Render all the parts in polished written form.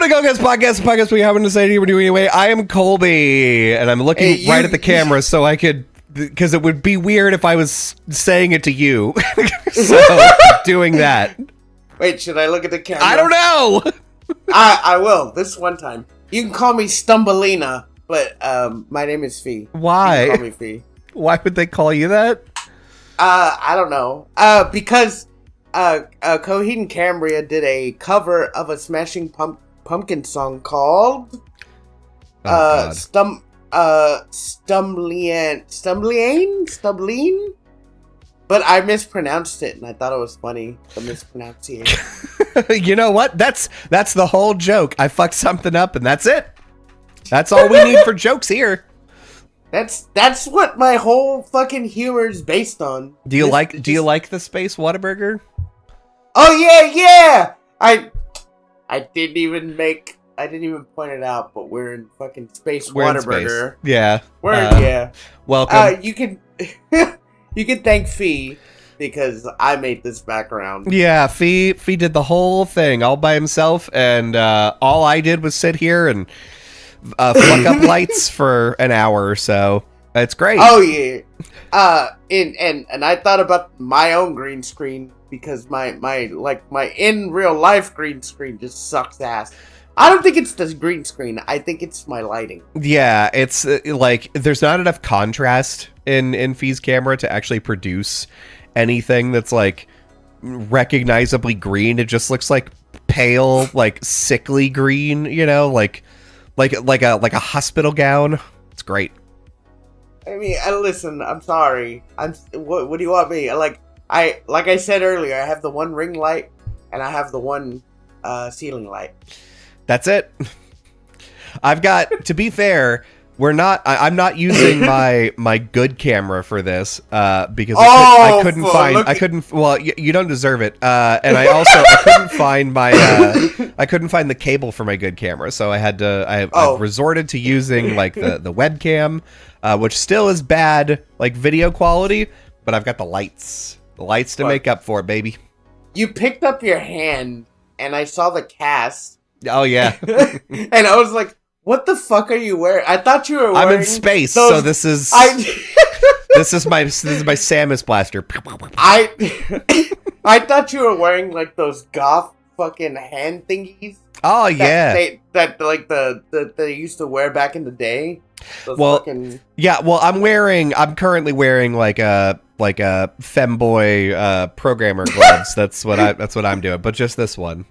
the Go Guys podcast we haven't decided we're doing anyway. I am Colby, and I'm looking right at the camera so I could, because it would be weird if I was saying it to you. So, doing that. Wait, should I look at the camera? I don't know! I will, this one time. You can call me Stumbelina, but my name is Fee. Why? You can call me Fee. Why would they call you that? I don't know. Because Coheed and Cambria did a cover of a Smashing Pumpkin song called Stumblean, but I mispronounced it and I thought it was funny, the mispronunciation. You know what? That's the whole joke. I fucked something up and that's it. That's all we need for jokes here. That's what my whole fucking humor is based on. Do you like the Space Whataburger? Oh yeah. I didn't even point it out, but we're in fucking Space Whataburger. Yeah. Yeah. Welcome. You can thank Fee because I made this background. Yeah, Fee did the whole thing all by himself, and all I did was sit here and fuck up lights for an hour or so. It's great. Oh yeah. And I thought about my own green screen because my in real life green screen just sucks ass. I don't think it's the green screen. I think it's my lighting. Yeah, it's like there's not enough contrast in Fee's camera to actually produce anything that's like recognizably green. It just looks like pale, like sickly green, you know, like a hospital gown. It's great. I mean, listen, I'm sorry. What do you want me? Like I said earlier, I have the one ring light and I have the one ceiling light. That's it. I've got, to be fair, I'm not using my good camera for this because I couldn't well, you don't deserve it. And I couldn't find I couldn't find the cable for my good camera, so I've resorted to using like the webcam, which still is bad like video quality, but I've got the lights to make up for it, baby. You picked up your hand and I saw the cast. Oh yeah. And I was like, what the fuck are you wearing? I thought you were wearing... I'm in space, so this is... this is my Samus blaster. I thought you were wearing like those goth fucking hand thingies. Oh yeah. That they used to wear back in the day. Yeah, well I'm currently wearing like a femboy programmer gloves. That's what I'm doing, but just this one.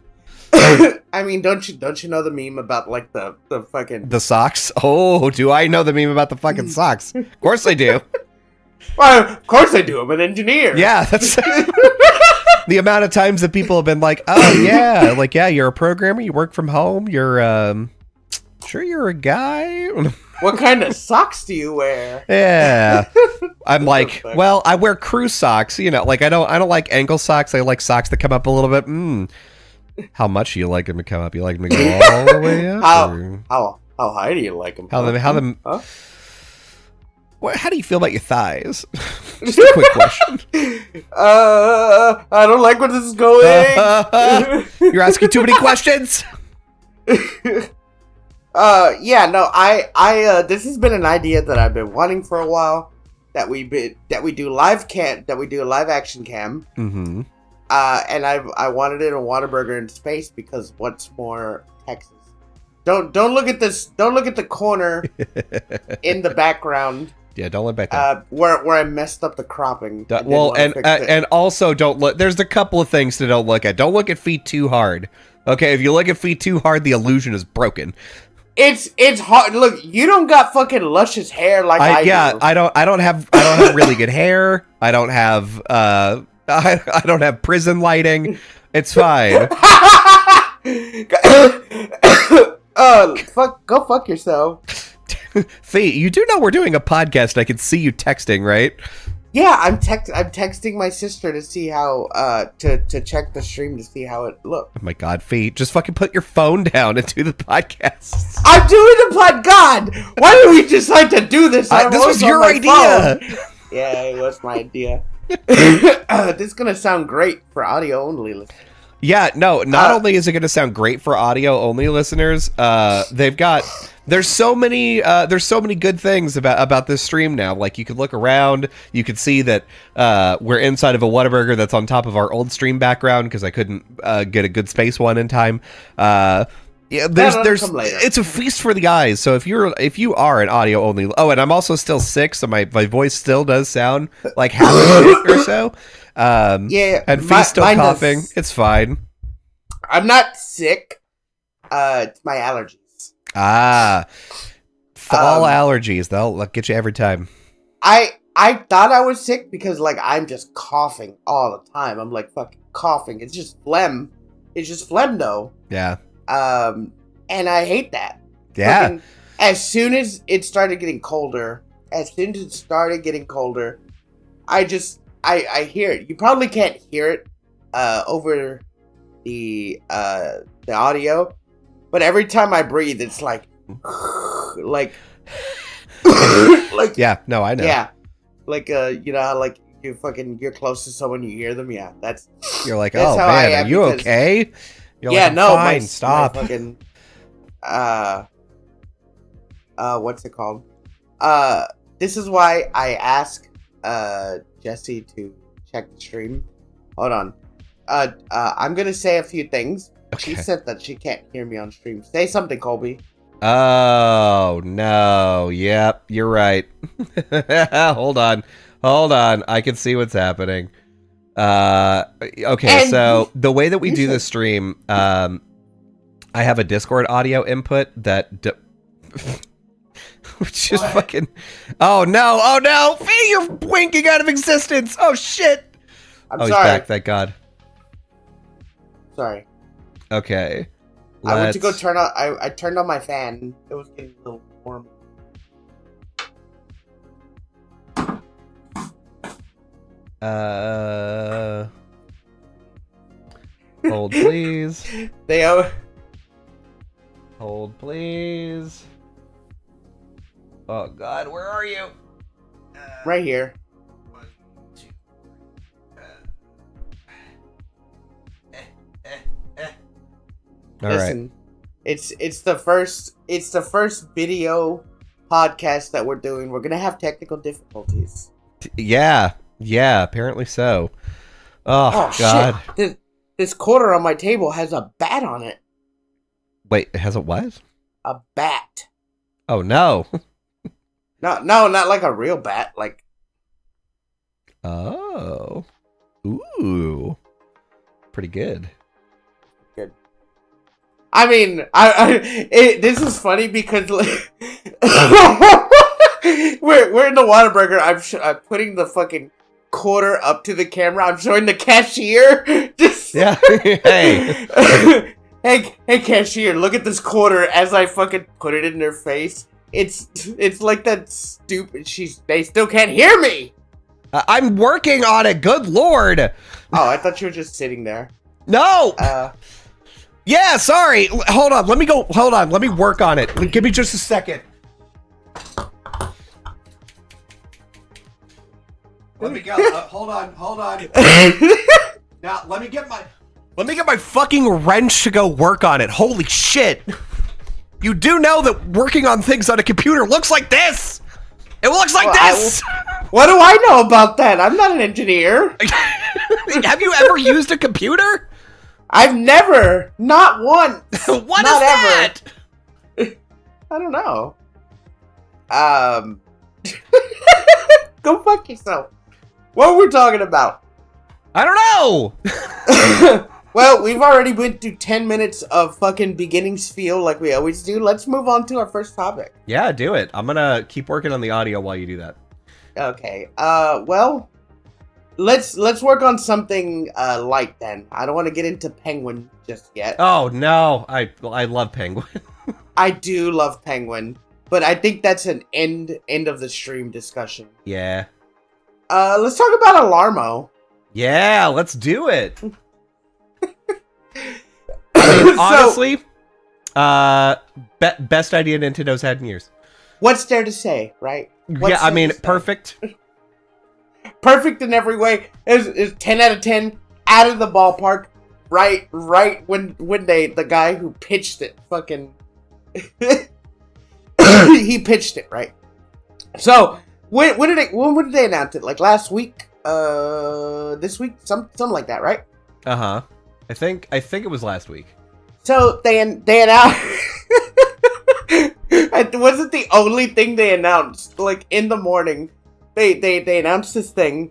I mean, don't you know the meme about like the fucking the socks? Oh, do I know the meme about the fucking socks? Of course I do. Well, of course I do. I'm an engineer. Yeah, that's the amount of times that people have been like, "Oh yeah, like yeah, you're a programmer. You work from home. You're sure you're a guy." What kind of socks do you wear? Yeah, I'm like, well, I wear crew socks. You know, like I don't like ankle socks. I like socks that come up a little bit. How much do you like them to come up? You like them to go all the way up? How high do you like them? How do you feel about your thighs? Just a quick question. I don't like where this is going. You're asking too many questions. Yeah, no, I this has been an idea that I've been wanting for a while. That we do live action cam. Mm-hmm. And I wanted it in Whataburger in space because what's more Texas? Don't look at this. Don't look at the corner in the background. Yeah, don't look back there. Where I messed up the cropping. And also don't look. There's a couple of things to don't look at. Don't look at feet too hard. Okay, if you look at feet too hard, the illusion is broken. It's hard. Look, you don't got fucking luscious hair like I do. Yeah, I don't have really good hair. I don't have I don't have prison lighting. It's fine. Go fuck yourself. Fee, you do know we're doing a podcast. I can see you texting, right? Yeah, I'm texting my sister to see how to check the stream to see how it looks. Oh my god, Fee, just fucking put your phone down and do the podcast. I'm doing the pod. God, why did we decide to do this? This was your idea. Yeah, it was my idea. This is gonna sound great for audio only. Yeah, no, not only is it going to sound great for audio only listeners, there's so many good things about this stream now. Like, you could look around, you could see that we're inside of a Whataburger that's on top of our old stream background because I couldn't get a good space one in time. Yeah, there's it's a feast for the eyes. So if you are an audio only, and I'm also still sick, so my voice still does sound like half a minute or so. And Fee's still coughing. It's fine. I'm not sick. It's my allergies. Fall allergies. They'll get you every time. I thought I was sick because like I'm just coughing all the time. I'm like fucking coughing. It's just phlegm. It's just phlegm though. Yeah. And I hate that. Yeah. Fucking, as soon as it started getting colder, I hear it. You probably can't hear it over the audio, but every time I breathe, it's like like yeah. No, I know. Yeah, like you know how like you're close to someone, you hear them. Yeah, you're like, oh man, are you okay? You're yeah, like, no, fine, stop. My fucking what's it called? This is why I ask Jesse to check the stream. Hold on. I'm gonna say a few things. Okay. She said that she can't hear me on stream. Say something, Colby. Oh no. Yep, you're right. Hold on. I can see what's happening. Okay, so the way that we do this stream, I have a Discord audio input that which is fucking... Oh no! Fee, you're winking out of existence! Oh shit! I'm sorry. He's back, thank God. Sorry. Okay. I went to go turn on... I turned on my fan. It was getting a little warm. Hold please. Hold please. Oh God, where are you? Right here. 1, 2. All Listen, right. It's the first video podcast that we're doing. We're gonna have technical difficulties. Yeah, apparently so. Oh God. Shit. This quarter on my table has a bat on it. Wait, it has a what? A bat. Oh no. No, not like a real bat. Like. Oh. Ooh. Pretty good. Good. I mean, this is funny because like, we're in the Whataburger. I'm putting the fucking quarter up to the camera. I'm showing the cashier. Just yeah. Hey. hey, cashier, look at this quarter as I fucking put it in their face. It's like that stupid. They still can't hear me. I'm working on it. Good Lord. Oh, I thought you were just sitting there. No. Yeah, sorry. Hold on. Let me go. Hold on. Let me work on it. Give me just a second. Let me go. Hold on. Now, let me get my fucking wrench to go work on it. Holy shit. You do know that working on things on a computer looks like this. It looks like this. What do I know about that? I'm not an engineer. Have you ever used a computer? I've never. Not once. What is that? I don't know. Go fuck yourself. What were we talking about? I don't know. Well, we've already went through 10 minutes of fucking beginning spiel like we always do. Let's move on to our first topic. Yeah, do it. I'm gonna keep working on the audio while you do that. Okay. Well, let's work on something light then. I don't want to get into Penguin just yet. Oh no, I love Penguin. I do love Penguin, but I think that's an end of the stream discussion. Yeah. Let's talk about Alarmo. Yeah, let's do it. I mean, honestly, best idea Nintendo's had in years. What's there to say, right? Yeah, I mean, perfect. Perfect in every way. Is 10 out of 10, out of the ballpark. right when the guy who pitched it fucking he pitched it, right? So when did they announce it? Like last week? This week? Something like that, right? Uh-huh. I think it was last week. So they announced it wasn't the only thing they announced. Like in the morning, they announced this thing.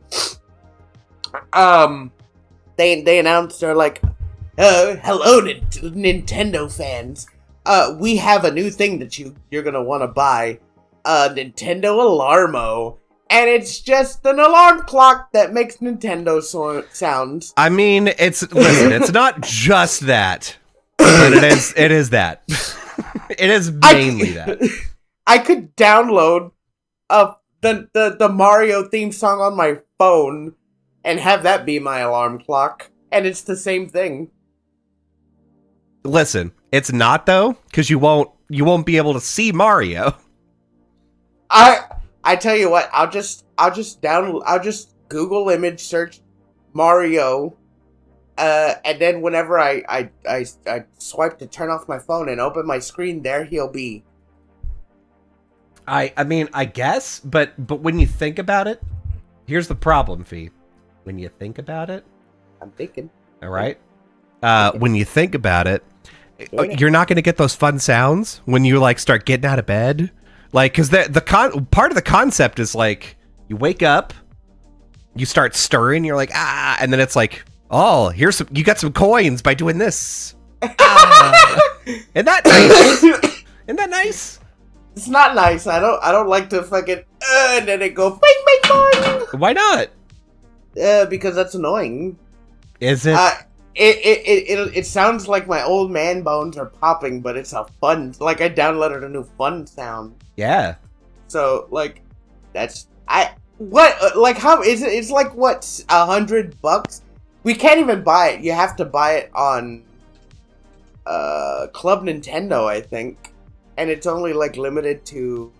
They announced, they're like, hello Nintendo fans. We have a new thing that you're gonna want to buy. Nintendo Alarmo. And it's just an alarm clock that makes Nintendo sounds. I mean, it's not just that. But it is that. It is mainly that. I could download the Mario theme song on my phone and have that be my alarm clock, and it's the same thing. Listen, it's not though, because you won't be able to see Mario. I tell you what, I'll just Google image search Mario, and then whenever I swipe to turn off my phone and open my screen, there he'll be. I mean, I guess, but when you think about it, here's the problem, Fee. When you think about it, I'm thinking. All right. When you think about it, you're not going to get those fun sounds when you like start getting out of bed. Like, because part of the concept is like you wake up, you start stirring, you're like and then it's like, oh, you got some coins by doing this. Isn't that nice? Isn't that nice? It's not nice. I don't like to fucking and then it go bing bing bing. Why not? Because that's annoying. Is it? It sounds like my old man bones are popping, but it's a fun. Like I downloaded a new fun sound. Yeah. So like, like how is it? It's like what, $100? We can't even buy it. You have to buy it on Club Nintendo, I think, and it's only like limited to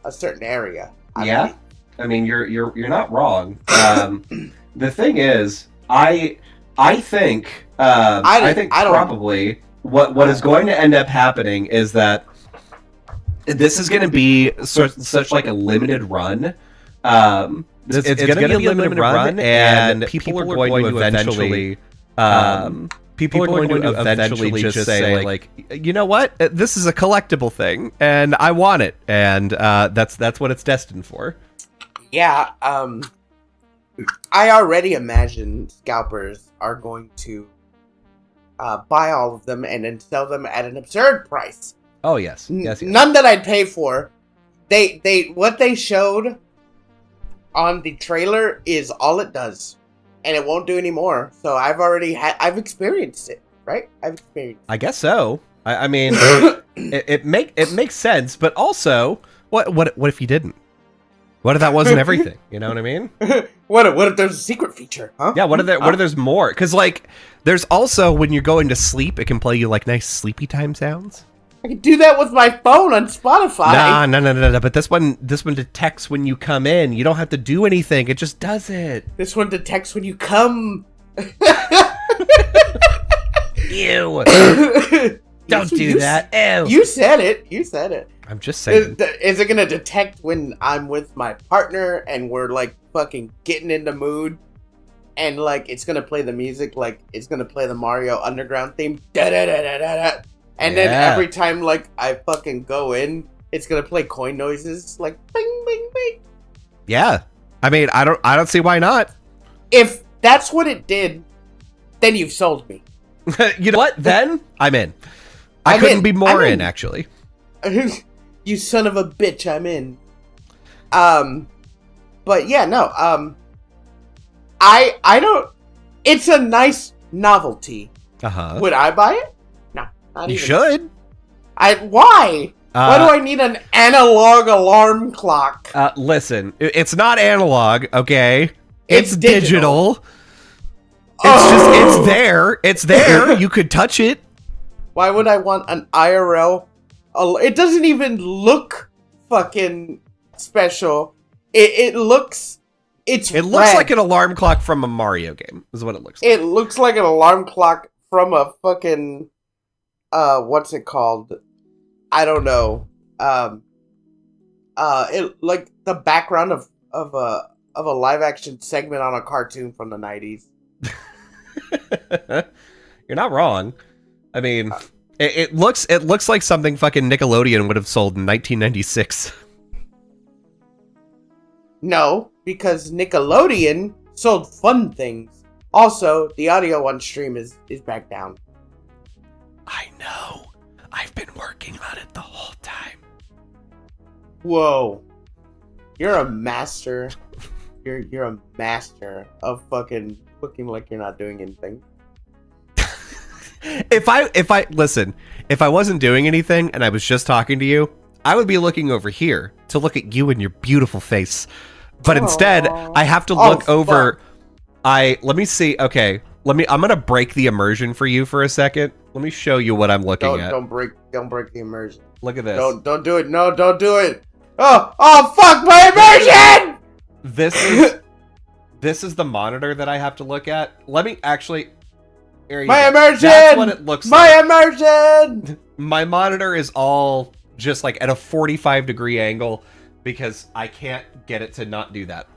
a certain area. Yeah. I mean, you're not wrong. The thing is, I think probably what is going to end up happening is that this is going to be such like a limited run. It's going to be a limited run, and people are going to eventually just say like, you know what, this is a collectible thing, and I want it, and that's what it's destined for. Yeah. I already imagine scalpers are going to buy all of them and then sell them at an absurd price. Oh yes, yes. None that I'd pay for. What they showed on the trailer is all it does, and it won't do any more. So I've experienced it, right? I guess so. I mean, it makes sense, but also, what if you didn't? What if that wasn't everything? You know what I mean? What if there's a secret feature? Huh? Yeah. What if there's more? Because like, there's also when you're going to sleep, it can play you like nice sleepy time sounds. I can do that with my phone on Spotify. No. But this one detects when you come in. You don't have to do anything. It just does it. This one detects when you come. Ew. Don't do that. Ew. You said it. I'm just saying. Is it gonna detect when I'm with my partner and we're like fucking getting in the mood? And like it's gonna play the music, like it's gonna play the Mario Underground theme. Da da da da da da. And then every time, like, I fucking go in, it's gonna play coin noises, like, bing, bing, bing. Yeah. I mean, I don't see why not. If that's what it did, then you've sold me. You know what? Then, I'm in. I couldn't be more in, actually. You son of a bitch, I'm in. But yeah, no, I don't, it's a nice novelty. Uh-huh. Would I buy it? You should. Why? Why do I need an analog alarm clock? Listen, it's not analog, okay? It's digital. It's there. It's there. You could touch it. Why would I want an IRL? It doesn't even look fucking special. It looks It looks like an alarm clock from a Mario game, is what it looks like. It looks like an alarm clock from a fucking, what's it called? I don't know. It like the background of a live action segment on a cartoon from the 90s. You're not wrong. I mean, it looks like something fucking Nickelodeon would have sold in 1996. No, because Nickelodeon sold fun things. Also, the audio on stream is back down. I know. I've been working on it the whole time. Whoa. You're a master. You're a master of fucking looking like you're not doing anything. If I wasn't doing anything and I was just talking to you, I would be looking over here to look at you and your beautiful face. But instead, I have to look over. Let me see. Okay, I'm gonna break the immersion for you for a second. Let me show you what I'm looking at. Don't break the immersion. Look at this. Don't do it. No, don't do it. Oh fuck my immersion! This is the monitor that I have to look at. Let me actually. My immersion! That's what it looks like. My immersion! My monitor is all just like at a 45-degree angle because I can't get it to not do that.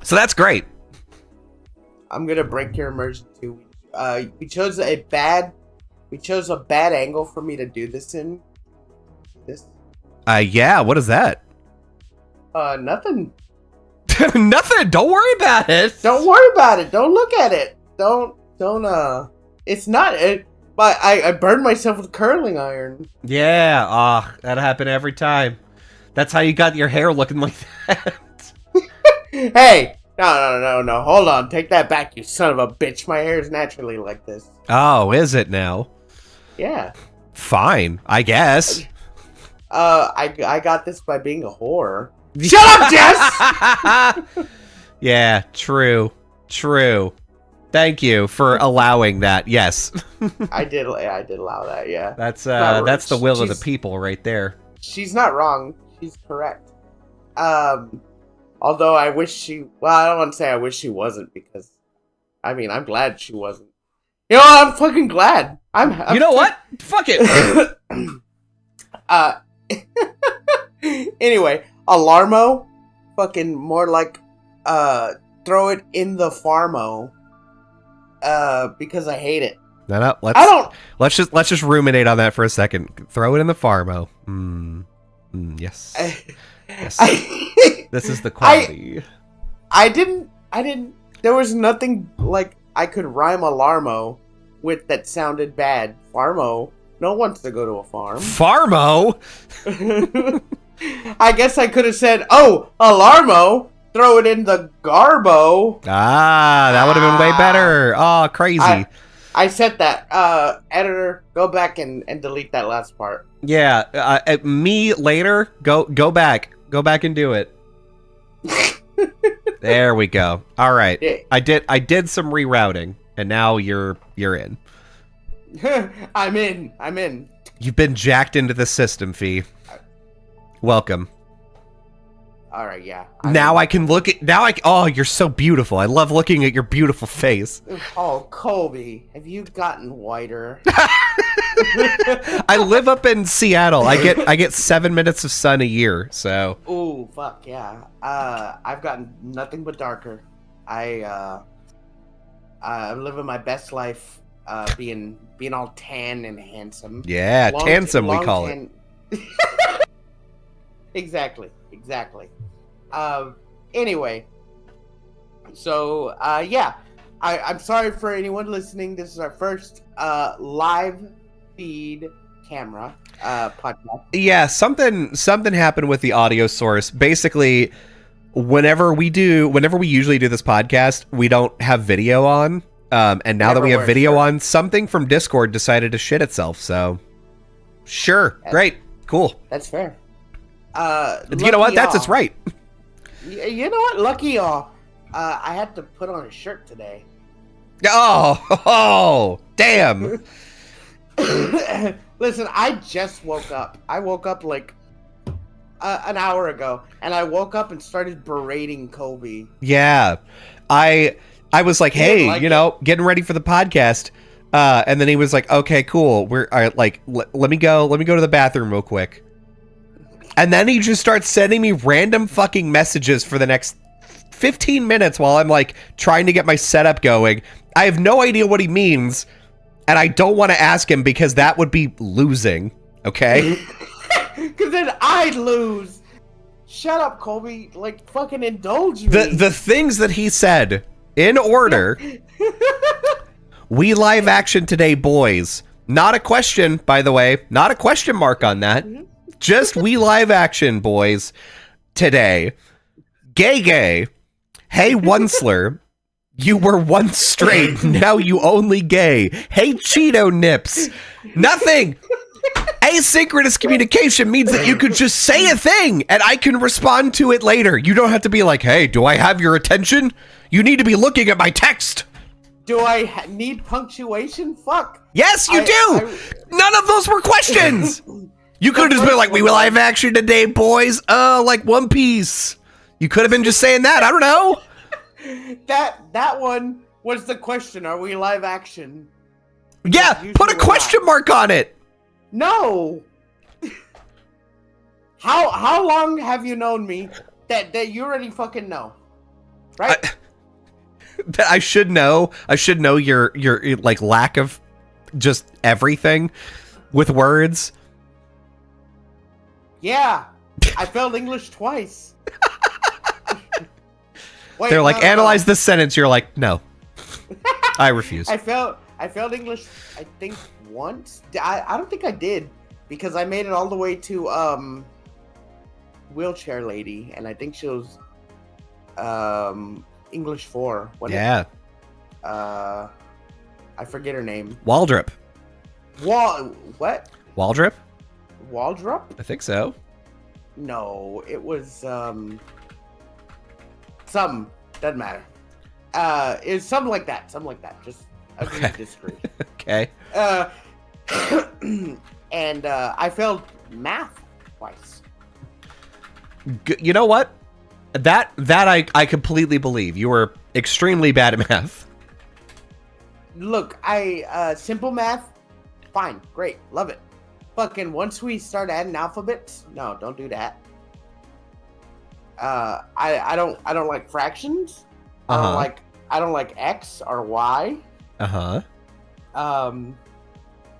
So that's great. I'm gonna break your immersion too. We chose a bad angle for me to do this in. Yeah, what is that? Nothing. Nothing. Don't worry about it. Don't worry about it. Don't look at it. Don't. It's not it. But I burned myself with curling iron. Yeah. That happened every time. That's how you got your hair looking like that. Hey. No. Hold on. Take that back, you son of a bitch. My hair is naturally like this. Oh, is it now? Yeah. Fine, I guess. I got this by being a whore. Shut up, Jess! Yeah, true. Thank you for allowing that. Yes. I did allow that, yeah. That's the will of the people right there. She's not wrong. She's correct. Although I wish I don't want to say I wish she wasn't, because I mean, I'm glad she wasn't. You know what? I'm fucking glad. You know what? Fuck it. Anyway, Alarmo, fucking more like throw it in the farmo. Because I hate it. No. Let's just ruminate on that for a second. Throw it in the farmo. Yes. Yes. This is the quality. I didn't. There was nothing like I could rhyme Alarmo with that sounded bad. Farmo. No one wants to go to a farm. Farmo. I guess I could have said, "Oh, Alarmo." Throw it in the garbo. That would have been way better. Oh, crazy. I said that. Editor, go back and delete that last part. Yeah, me later. Go back. Go back and do it. There we go. All right. Yeah. I did some rerouting, and now you're in. I'm in. You've been jacked into the system, Fee. Welcome. All right, yeah. I can look at oh, you're so beautiful. I love looking at your beautiful face. Oh, Colby, have you gotten whiter? I live up in Seattle. I get 7 minutes of sun a year, so. Ooh, fuck yeah. I've gotten nothing but darker. I'm living my best life, being all tan and handsome. Yeah, tansome we call it. Exactly. Anyway, so yeah, I'm sorry for anyone listening. This is our first live feed camera podcast. Yeah, something happened with the audio source. Basically, whenever we usually do this podcast, we don't have video on. And now that we have video on, something from Discord decided to shit itself. So, sure, great, cool. That's fair. You know what? That's it's right. You know what? Lucky y'all. I had to put on a shirt today. Oh, damn. Listen, I just woke up. I woke up like an hour ago, and I woke up and started berating Kobe. Yeah, I was like, hey, getting ready for the podcast, and then he was like, okay, cool. Let me go to the bathroom real quick, and then he just starts sending me random fucking messages for the next 15 minutes while I'm like trying to get my setup going. I have no idea what he means, and I don't want to ask him because that would be losing. Okay. Because then I'd lose. Shut up, Colby. Like, fucking indulge me. The things that he said, in order. We live action today, boys. Not a question, by the way. Not a question mark on that. Just we live action, boys. Today. Gay. Hey, Onceler. You were once straight. Now you only gay. Hey, Cheeto Nips. Nothing. Asynchronous communication means that you could just say a thing and I can respond to it later. You don't have to be like, hey, do I have your attention? You need to be looking at my text. Do I need punctuation? Fuck. Yes, you do. None of those were questions. You could have just been like, we will live action today, boys. Like One Piece. You could have been just saying that. I don't know. That one was the question. Are we live action? Yeah, put a question mark on it. No. How long have you known me that you already fucking know? Right? I should know. I should know your like lack of just everything with words. Yeah. I failed English twice. Wait, they're like, analyze this sentence. You're like, no. I refuse. I failed English, I think, once. I don't think I did, because I made it all the way to Wheelchair Lady, and I think she was English 4. Yeah. I forget her name. Waldrop. What? Waldrop? Waldrop? I think so. No, it was something. Doesn't matter. It's something like that. Just agree to disagree. Okay. And I failed math twice. You know what? That I completely believe. You were extremely bad at math. Look, simple math, fine, great, love it. Fucking once we start adding alphabets, no, don't do that. I don't like fractions. I don't like X or Y. Uh-huh.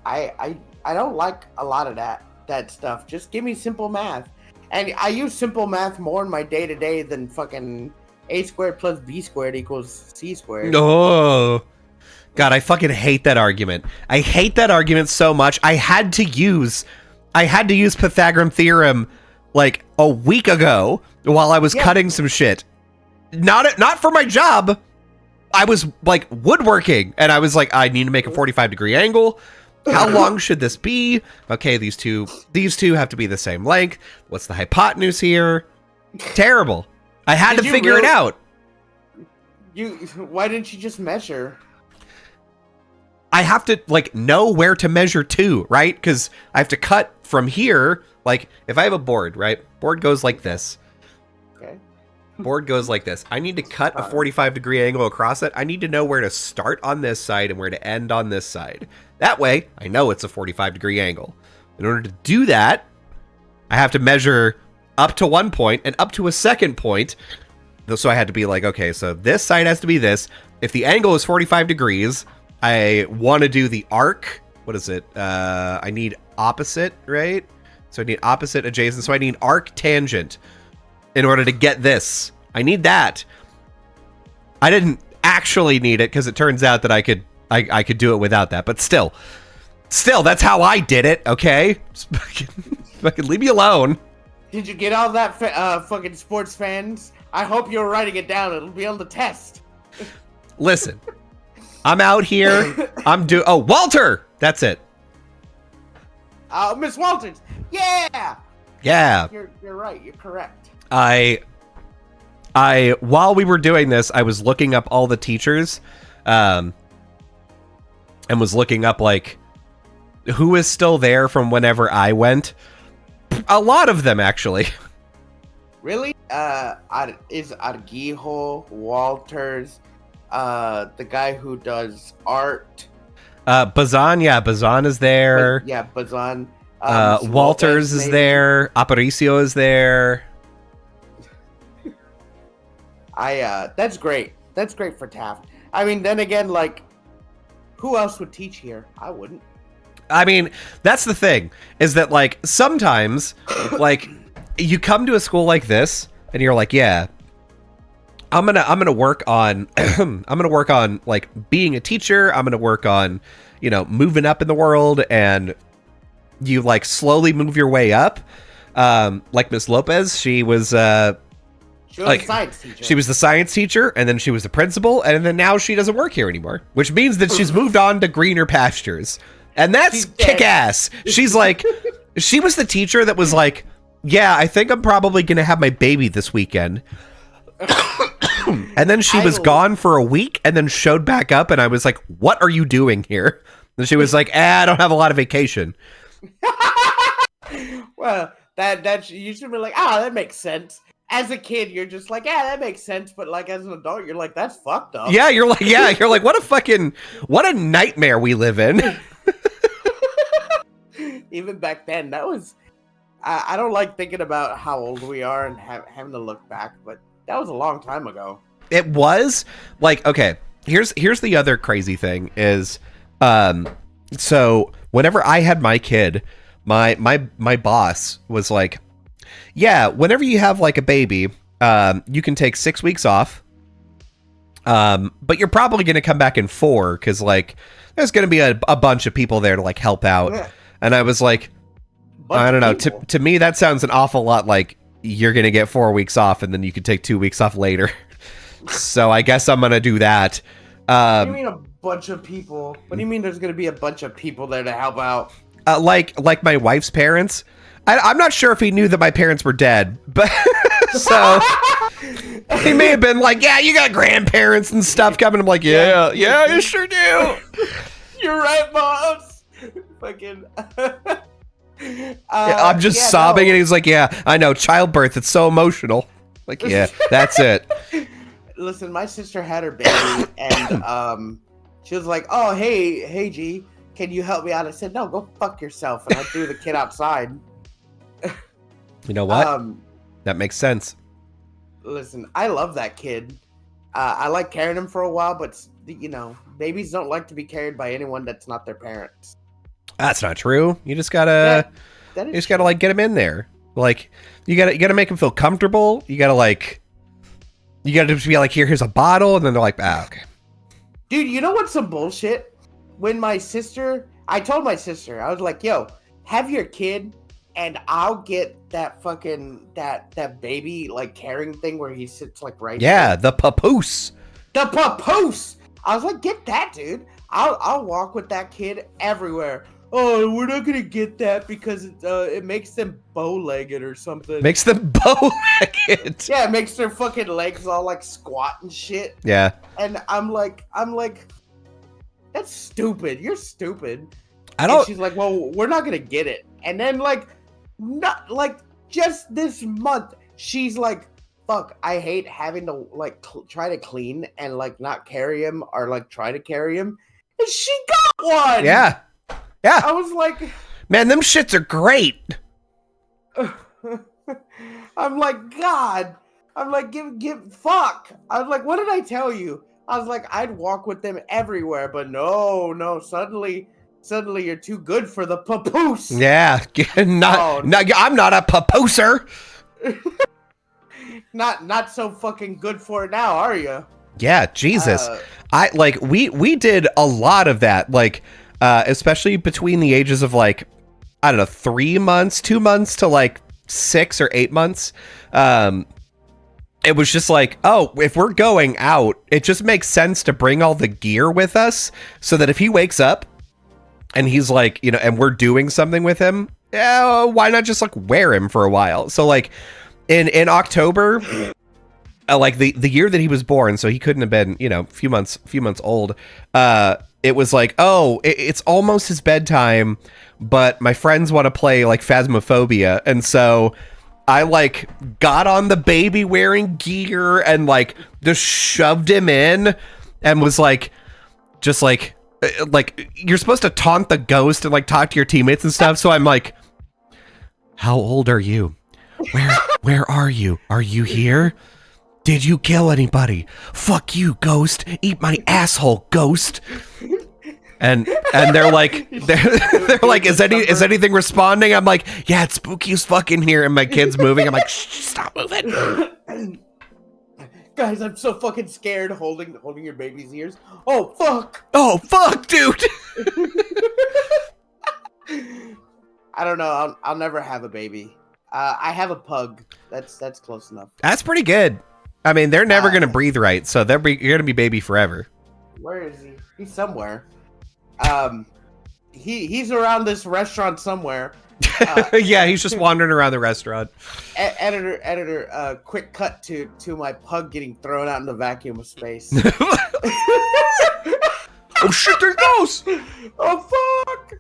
I don't like a lot of that stuff. Just give me simple math. And I use simple math more in my day-to-day than fucking A squared plus B squared equals C squared. Oh. God, I fucking hate that argument. I hate that argument so much. I had to use Pythagorean theorem like a week ago while I was cutting some shit. Not for my job. I was like woodworking, and I was like, I need to make a 45-degree angle. How long should this be? Okay, these two have to be the same length. What's the hypotenuse here? Terrible. I had to figure it out. Why didn't you just measure? I have to like know where to measure to, right? Because I have to cut from here. Like if I have a board, right? Board goes like this. Okay. Board goes like this. I need to cut a 45-degree angle across it. I need to know where to start on this side and where to end on this side. That way, I know it's a 45-degree angle. In order to do that, I have to measure up to one point and up to a second point. So I had to be like, okay, so this side has to be this. If the angle is 45 degrees, I want to do the arc. What is it? I need opposite, right? So I need opposite adjacent. So I need arc tangent in order to get this. I need that. I didn't actually need it because it turns out that I could do it without that. But still, that's how I did it. Okay, fucking leave me alone. Did you get all that, fucking sports fans? I hope you're writing it down. It'll be on the test. Listen, I'm out here. Walter. That's it. Miss Walters. Yeah. Yeah. You're right. You're correct. I while we were doing this, I was looking up all the teachers, and was looking up like who is still there from whenever I went. A lot of them, actually. Really? Is Argijo, Walters, the guy who does art. Bazan is there. Bazan. Walters is there. Aparicio is there. That's great. That's great for Taft. I mean, then again, like, who else would teach here? I wouldn't. I mean, that's the thing, is that, like, sometimes, like, you come to a school like this, and you're like, yeah, I'm gonna work on, I'm gonna work on, like, being a teacher. I'm gonna work on, you know, moving up in the world, and you, like, slowly move your way up. Like Miss Lopez, she was the science teacher. She was the science teacher, and then she was the principal, and then now she doesn't work here anymore, which means that she's moved on to greener pastures. And that's kick-ass. She's like, she was the teacher that was like, yeah, I think I'm probably going to have my baby this weekend. And then she was gone for a week and then showed back up, and I was like, what are you doing here? And she was like, I don't have a lot of vacation. Well, that you should be like, that makes sense. As a kid, you're just like, that makes sense. But like as an adult, you're like, that's fucked up. Yeah, you're like, what a nightmare we live in. Even back then, that was, I don't like thinking about how old we are and having to look back, but that was a long time ago. It was like, okay, here's the other crazy thing is, so whenever I had my kid, my boss was like, yeah, whenever you have like a baby, you can take 6 weeks off. But you're probably going to come back in 4 because like there's going to be a bunch of people there to like help out. Yeah. And I was like, I don't know. To me, that sounds an awful lot like you're going to get 4 weeks off and then you could take 2 weeks off later. So I guess I'm going to do that. What do you mean a bunch of people? What do you mean there's going to be a bunch of people there to help out? Like my wife's parents. I'm not sure if he knew that my parents were dead, but so he may have been like, yeah, you got grandparents and stuff coming. I'm like, yeah, you sure do. You're right, boss. Fucking. I'm just sobbing, and he's like, yeah, I know, childbirth. It's so emotional. Like, yeah, that's it. Listen, my sister had her baby, and she was like, oh, hey, G, can you help me out? I said, no, go fuck yourself, and I threw the kid outside. You know what? That makes sense. Listen, I love that kid. I like carrying him for a while, but you know, babies don't like to be carried by anyone that's not their parents. That's not true. You just gotta, like get him in there. Like you gotta make him feel comfortable. You gotta just be like, here's a bottle, and then they're like, okay. Dude, you know what's some bullshit? When I told my sister, I was like, yo, have your kid. And I'll get that fucking that baby like carrying thing where he sits like right. Yeah, there. The papoose. The papoose. I was like, get that, dude. I'll walk with that kid everywhere. Oh, we're not gonna get that because it makes them bow-legged or something. Makes them bow-legged. Yeah, it makes their fucking legs all like squat and shit. Yeah. And I'm like, that's stupid. You're stupid. And she's like, well, we're not gonna get it. And then not like just this month, she's like, fuck, I hate having to like try to clean and like not carry him or like try to carry him. And she got one. Yeah. I was like, man, them shits are great. I'm like, God. I'm like, fuck. I was like, what did I tell you? I was like, I'd walk with them everywhere, but no, suddenly you're too good for the papoose. Yeah, I'm not a papooser. not so fucking good for it now, are you? Yeah, Jesus. We did a lot of that, like especially between the ages of like, I don't know, 3 months, 2 months to like 6 or 8 months. It was just like, oh, if we're going out, it just makes sense to bring all the gear with us so that if he wakes up and he's like, you know, and we're doing something with him, yeah, why not just like wear him for a while? So like in October, like the year that he was born, so he couldn't have been, you know, a few months old. It was like, oh, it's almost his bedtime, but my friends want to play like Phasmophobia, and so I like got on the baby wearing gear and like just shoved him in and was like, just like you're supposed to taunt the ghost and like talk to your teammates and stuff. So I'm like, how old are you? Where are you? Are you here? Did you kill anybody? Fuck you, ghost. Eat my asshole, ghost. And they're like, they're like, is anything responding? I'm like, yeah, it's spooky as fuck in here. And my kid's moving. I'm like, shh, stop moving. Guys, I'm so fucking scared holding your baby's ears. Oh fuck. Oh fuck, dude. I don't know. I'll never have a baby. I have a pug. That's close enough. That's pretty good. I mean, they're never gonna breathe right, so you're gonna be baby forever. Where is he? He's somewhere. He's around this restaurant somewhere. Yeah, he's just wandering around the restaurant. Editor, quick cut to my pug getting thrown out in the vacuum of space. Oh shit, there it goes! Oh fuck!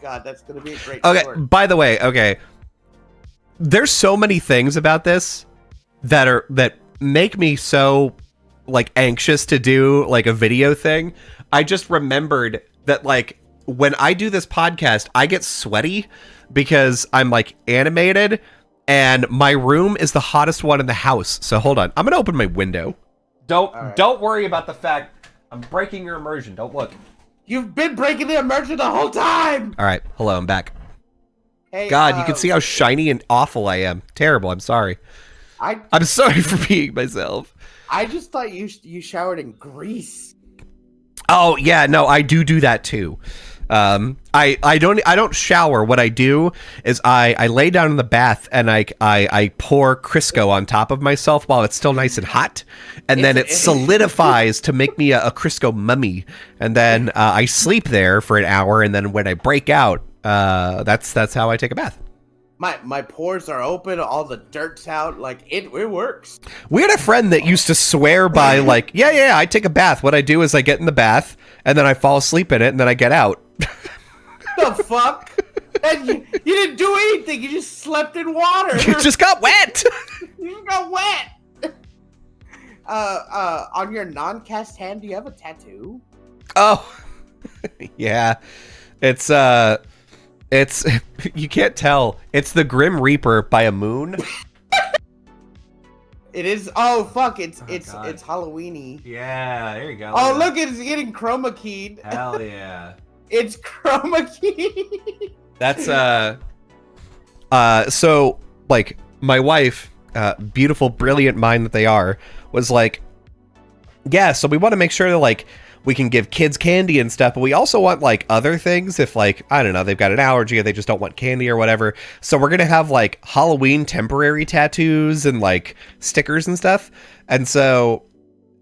God, that's gonna be a great short. By the way, okay. There's so many things about this that make me so like anxious to do like a video thing. I just remembered that like when I do this podcast, I get sweaty because I'm like animated and my room is the hottest one in the house. So hold on. I'm going to open my window. Don't worry about the fact I'm breaking your immersion. Don't look. You've been breaking the immersion the whole time. All right. Hello, I'm back. Hey, God, you can see how shiny and awful I am. Terrible. I'm sorry. I'm sorry for being myself. I just thought you showered in grease. Oh yeah, no, I do that too. I don't shower. What I do is I lay down in the bath and I pour Crisco on top of myself while it's still nice and hot, and then it solidifies to make me a Crisco mummy, and then I sleep there for an hour, and then when I break out, that's how I take a bath. My pores are open, all the dirt's out, like it works. We had a friend that used to swear by like, yeah, I take a bath. What I do is I get in the bath and then I fall asleep in it and then I get out. The fuck? And you didn't do anything. You just slept in water. You just got wet. You got wet. On your non-cast hand, do you have a tattoo? Oh, yeah. It's you can't tell. It's the Grim Reaper by a moon. It is. Oh fuck! It's Halloweeny. Yeah, there you go. Oh look, it's getting chroma keyed. Hell yeah! It's chroma keyed. That's so like my wife, beautiful, brilliant mind that they are, was like, yeah. So we want to make sure that like we can give kids candy and stuff, but we also want like other things if like, I don't know, they've got an allergy or they just don't want candy or whatever. So we're going to have like Halloween temporary tattoos and like stickers and stuff. And so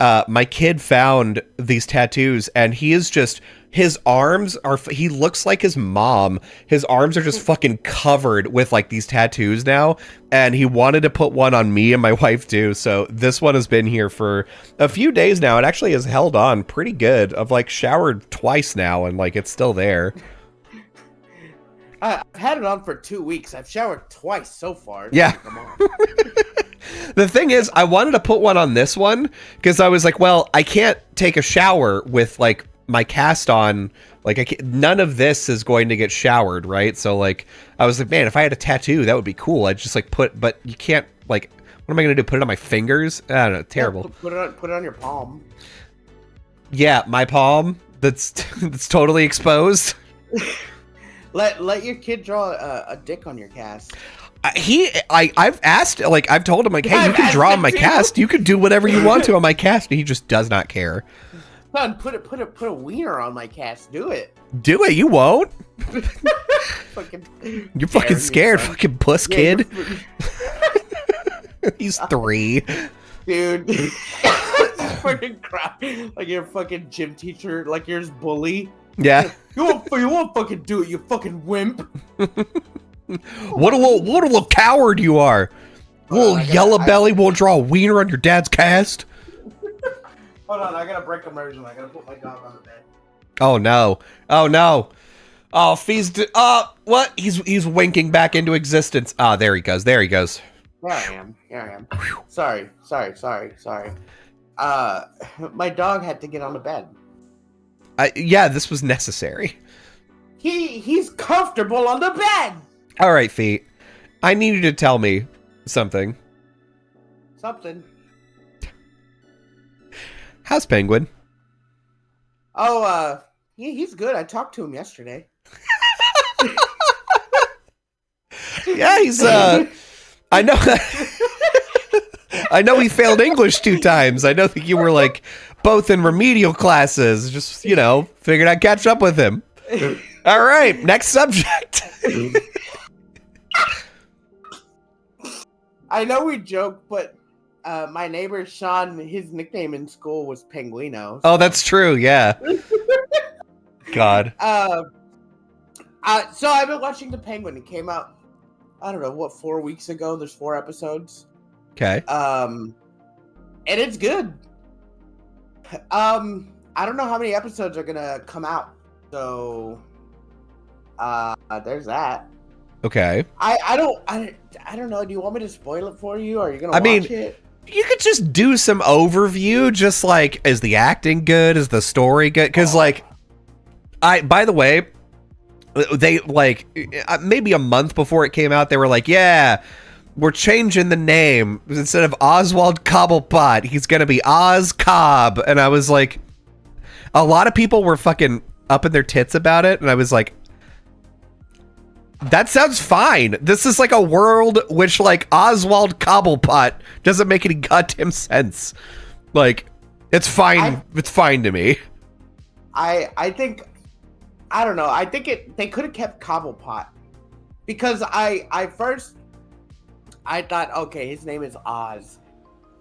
my kid found these tattoos and he is just, his arms are, he looks like his mom. His arms are just fucking covered with like these tattoos now. And he wanted to put one on me and my wife too. So this one has been here for a few days now. It actually has held on pretty good. I've like showered twice now and like it's still there. I've had it on for 2 weeks. I've showered twice so far. Yeah. The thing is, I wanted to put one on this one because I was like, well, I can't take a shower with like my cast on, like none of this is going to get showered, right? So like I was like, man, if I had a tattoo that would be cool. I'd just like but you can't, like, what am I gonna do, put it on my fingers? I don't know, terrible. Yeah, put it on your palm. Yeah, my palm that's totally exposed. Let your kid draw a dick on your cast. I've asked, like, I've told him, like, hey, you can draw on my cast, you can do whatever you want to on my cast, and he just does not care. Son, put a wiener on my cast. Do it. Do it. You won't. You're fucking scared, me, fucking puss kid. He's 3. Dude. Fucking crap. Like you're a fucking gym teacher, like you're his bully. Yeah. You won't fucking do it, you fucking wimp. What a little coward you are. Little yellow belly won't draw a wiener on your dad's cast. Hold on, I gotta break immersion. I gotta put my dog on the bed. Oh no. Oh no. Oh, what? He's winking back into existence. Ah, there he goes. There he goes. There I am. Sorry. My dog had to get on the bed. Yeah, this was necessary. He's comfortable on the bed. All right, Feet. I need you to tell me something. Something. How's Penguin? Oh, he's good. I talked to him yesterday. Yeah, he's I know I know he failed English 2 times. I know that you were like both in remedial classes. Just, figured I'd catch up with him. All right, next subject. I know we joke, but my neighbor Sean, his nickname in school was Penguino. So. Oh, that's true. Yeah. God. So I've been watching The Penguin. It came out, I don't know, 4 weeks ago. There's 4 episodes. Okay. And it's good. I don't know how many episodes are gonna come out. So, there's that. Okay. I don't know. Do you want me to spoil it for you? Or are you gonna watch it? You could just do some overview, just like, is the acting good? Is the story good? Because, by the way, they, maybe a month before it came out, they were like, yeah, we're changing the name. Instead of Oswald Cobblepot, he's going to be Oz Cobb. And I was like, a lot of people were fucking up in their tits about it. And I was like, that sounds fine. This is like a world which, Oswald Cobblepot doesn't make any goddamn sense. It's fine. It's fine to me. I think, I don't know. I think they could have kept Cobblepot because I first thought, okay, his name is Oz.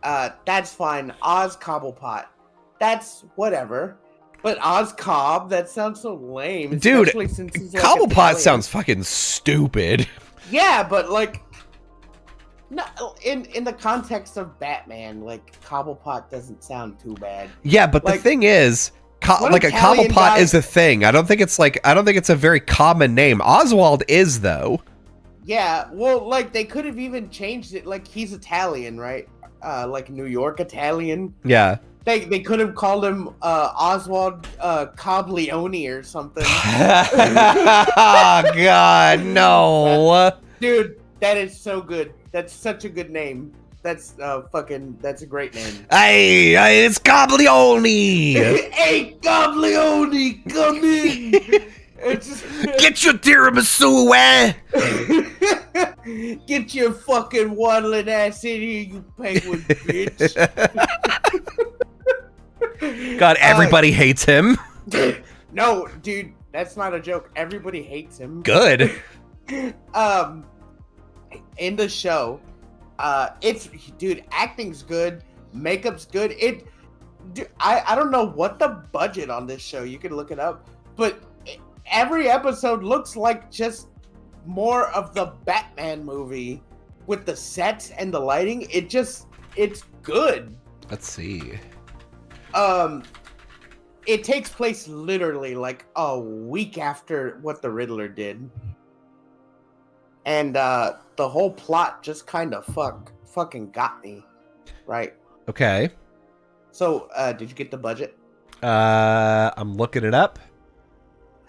That's fine. Oz Cobblepot. That's whatever. But Oz Cobb, that sounds so lame. Dude, Cobblepot sounds fucking stupid. Yeah, but no, in the context of Batman, Cobblepot doesn't sound too bad. Yeah, but the thing is, a Cobblepot is a thing. I don't think it's a very common name. Oswald is though. Yeah, well, they could have even changed it. He's Italian, right? New York Italian. Yeah. They could have called him Oswald Cobbleone or something. Oh, God, no. Dude, that is so good. That's such a good name. That's that's a great name. Hey, it's Cobbleone. Hey, Cobbleone, come in. Get your tiramisu, eh? Get your fucking waddling ass in here, you penguin bitch. God, everybody hates him. No, dude, that's not a joke. Everybody hates him. Good. In the show, acting's good, makeup's good. I don't know what the budget on this show. You can look it up, but every episode looks like just more of the Batman movie with the sets and the lighting. It's good. Let's see. It takes place literally a week after what the Riddler did. And the whole plot just kind of fucking got me, right? Okay. So, did you get the budget? I'm looking it up.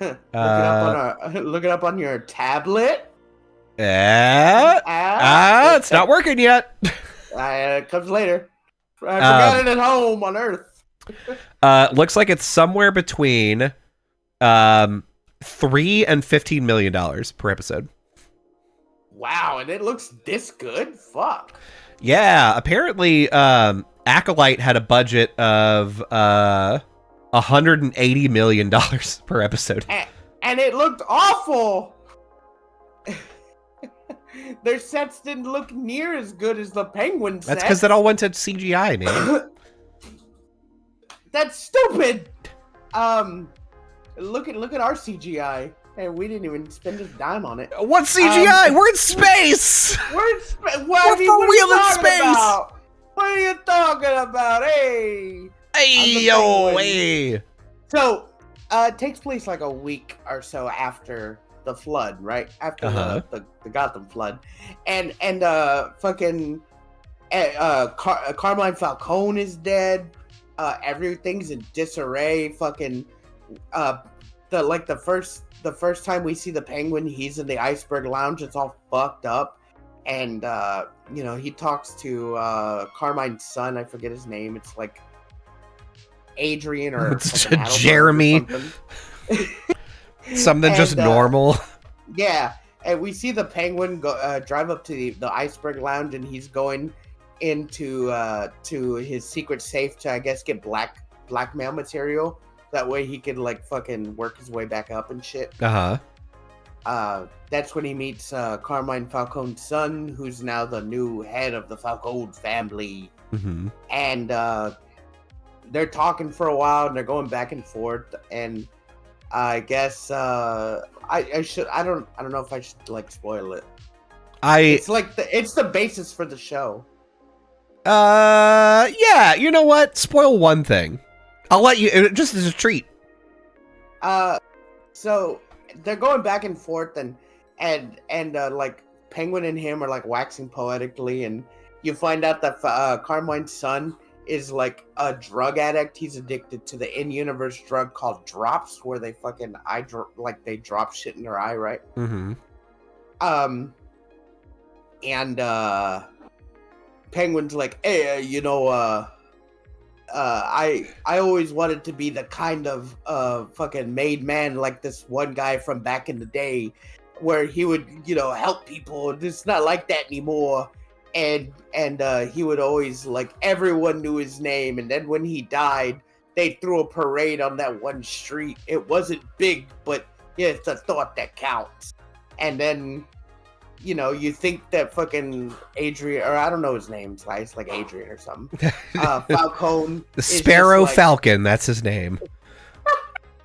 Look it up on your tablet. It's not working yet. It comes later. I forgot it at home on Earth. Looks like it's somewhere between $3 and $15 million per episode. Wow, and it looks this good? Fuck. Yeah, apparently Acolyte had a budget of $180 million per episode. And it looked awful. Their sets didn't look near as good as the Penguin sets. That's because it all went to CGI, man. That's stupid. Look at our CGI. And we didn't even spend a dime on it. What CGI? We're in space. We're in space. We're for real in space. About? What are you talking about? Hey. Hey, yo, hey. So, It takes place like a week or so after the flood, right? After the Gotham flood, and fucking Carmine Falcone is dead. Everything's in disarray. Fucking the first time we see the Penguin, he's in the Iceberg Lounge. It's all fucked up, and he talks to Carmine's son. I forget his name. It's like Adrian or Jeremy. Or something just normal. Yeah, and we see the Penguin go drive up to the Iceberg Lounge, and he's going into to his secret safe to, I guess, get blackmail material. That way he could like fucking work his way back up and shit. That's when he meets Carmine Falcone's son, who's now the new head of the Falcone family. Mm-hmm. And they're talking for a while, and they're going back and forth. And I guess I don't know if I should like spoil it. It's like it's the basis for the show. Yeah, you know what? Spoil one thing. I'll let you, just as a treat. So they're going back and forth, and like Penguin and him are like waxing poetically, and you find out that Carmine's son is like a drug addict. He's addicted to the in-universe drug called drops, where they fucking they drop shit in their eye, right? Mm-hmm. And Penguin's like, hey, I always wanted to be the kind of fucking made man like this one guy from back in the day, where he would help people. It's not like that anymore. And he would always, like, everyone knew his name. And then when he died, they threw a parade on that one street. It wasn't big, but yeah, it's a thought that counts. And then you think that fucking Adrian, or I don't know his name, it's like Adrian or something. Falcone. The Sparrow Falcon, that's his name.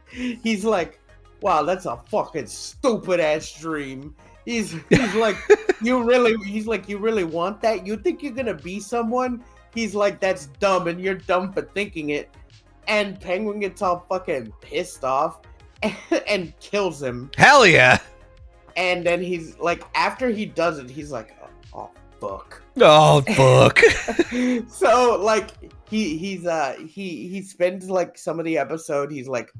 He's like, wow, that's a fucking stupid ass dream. He's like, you really want that? You think you're gonna be someone? He's like, that's dumb, and you're dumb for thinking it. And Penguin gets all fucking pissed off and kills him. Hell yeah. And then he's like, after he does it, he's like, oh fuck. Oh fuck. So like he spends like some of the episode, he's like,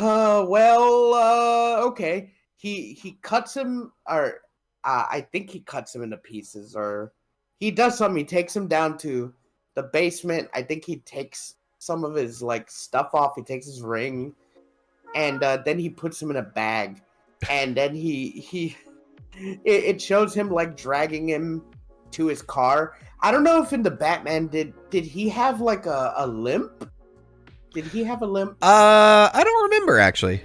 okay. He cuts him, or I think he cuts him into pieces, or he does something. He takes him down to the basement. I think he takes some of his like stuff off. He takes his ring, and then he puts him in a bag. And then it shows him like dragging him to his car. I don't know if in the Batman did he have like a limp? Did he have a limp? I don't remember actually.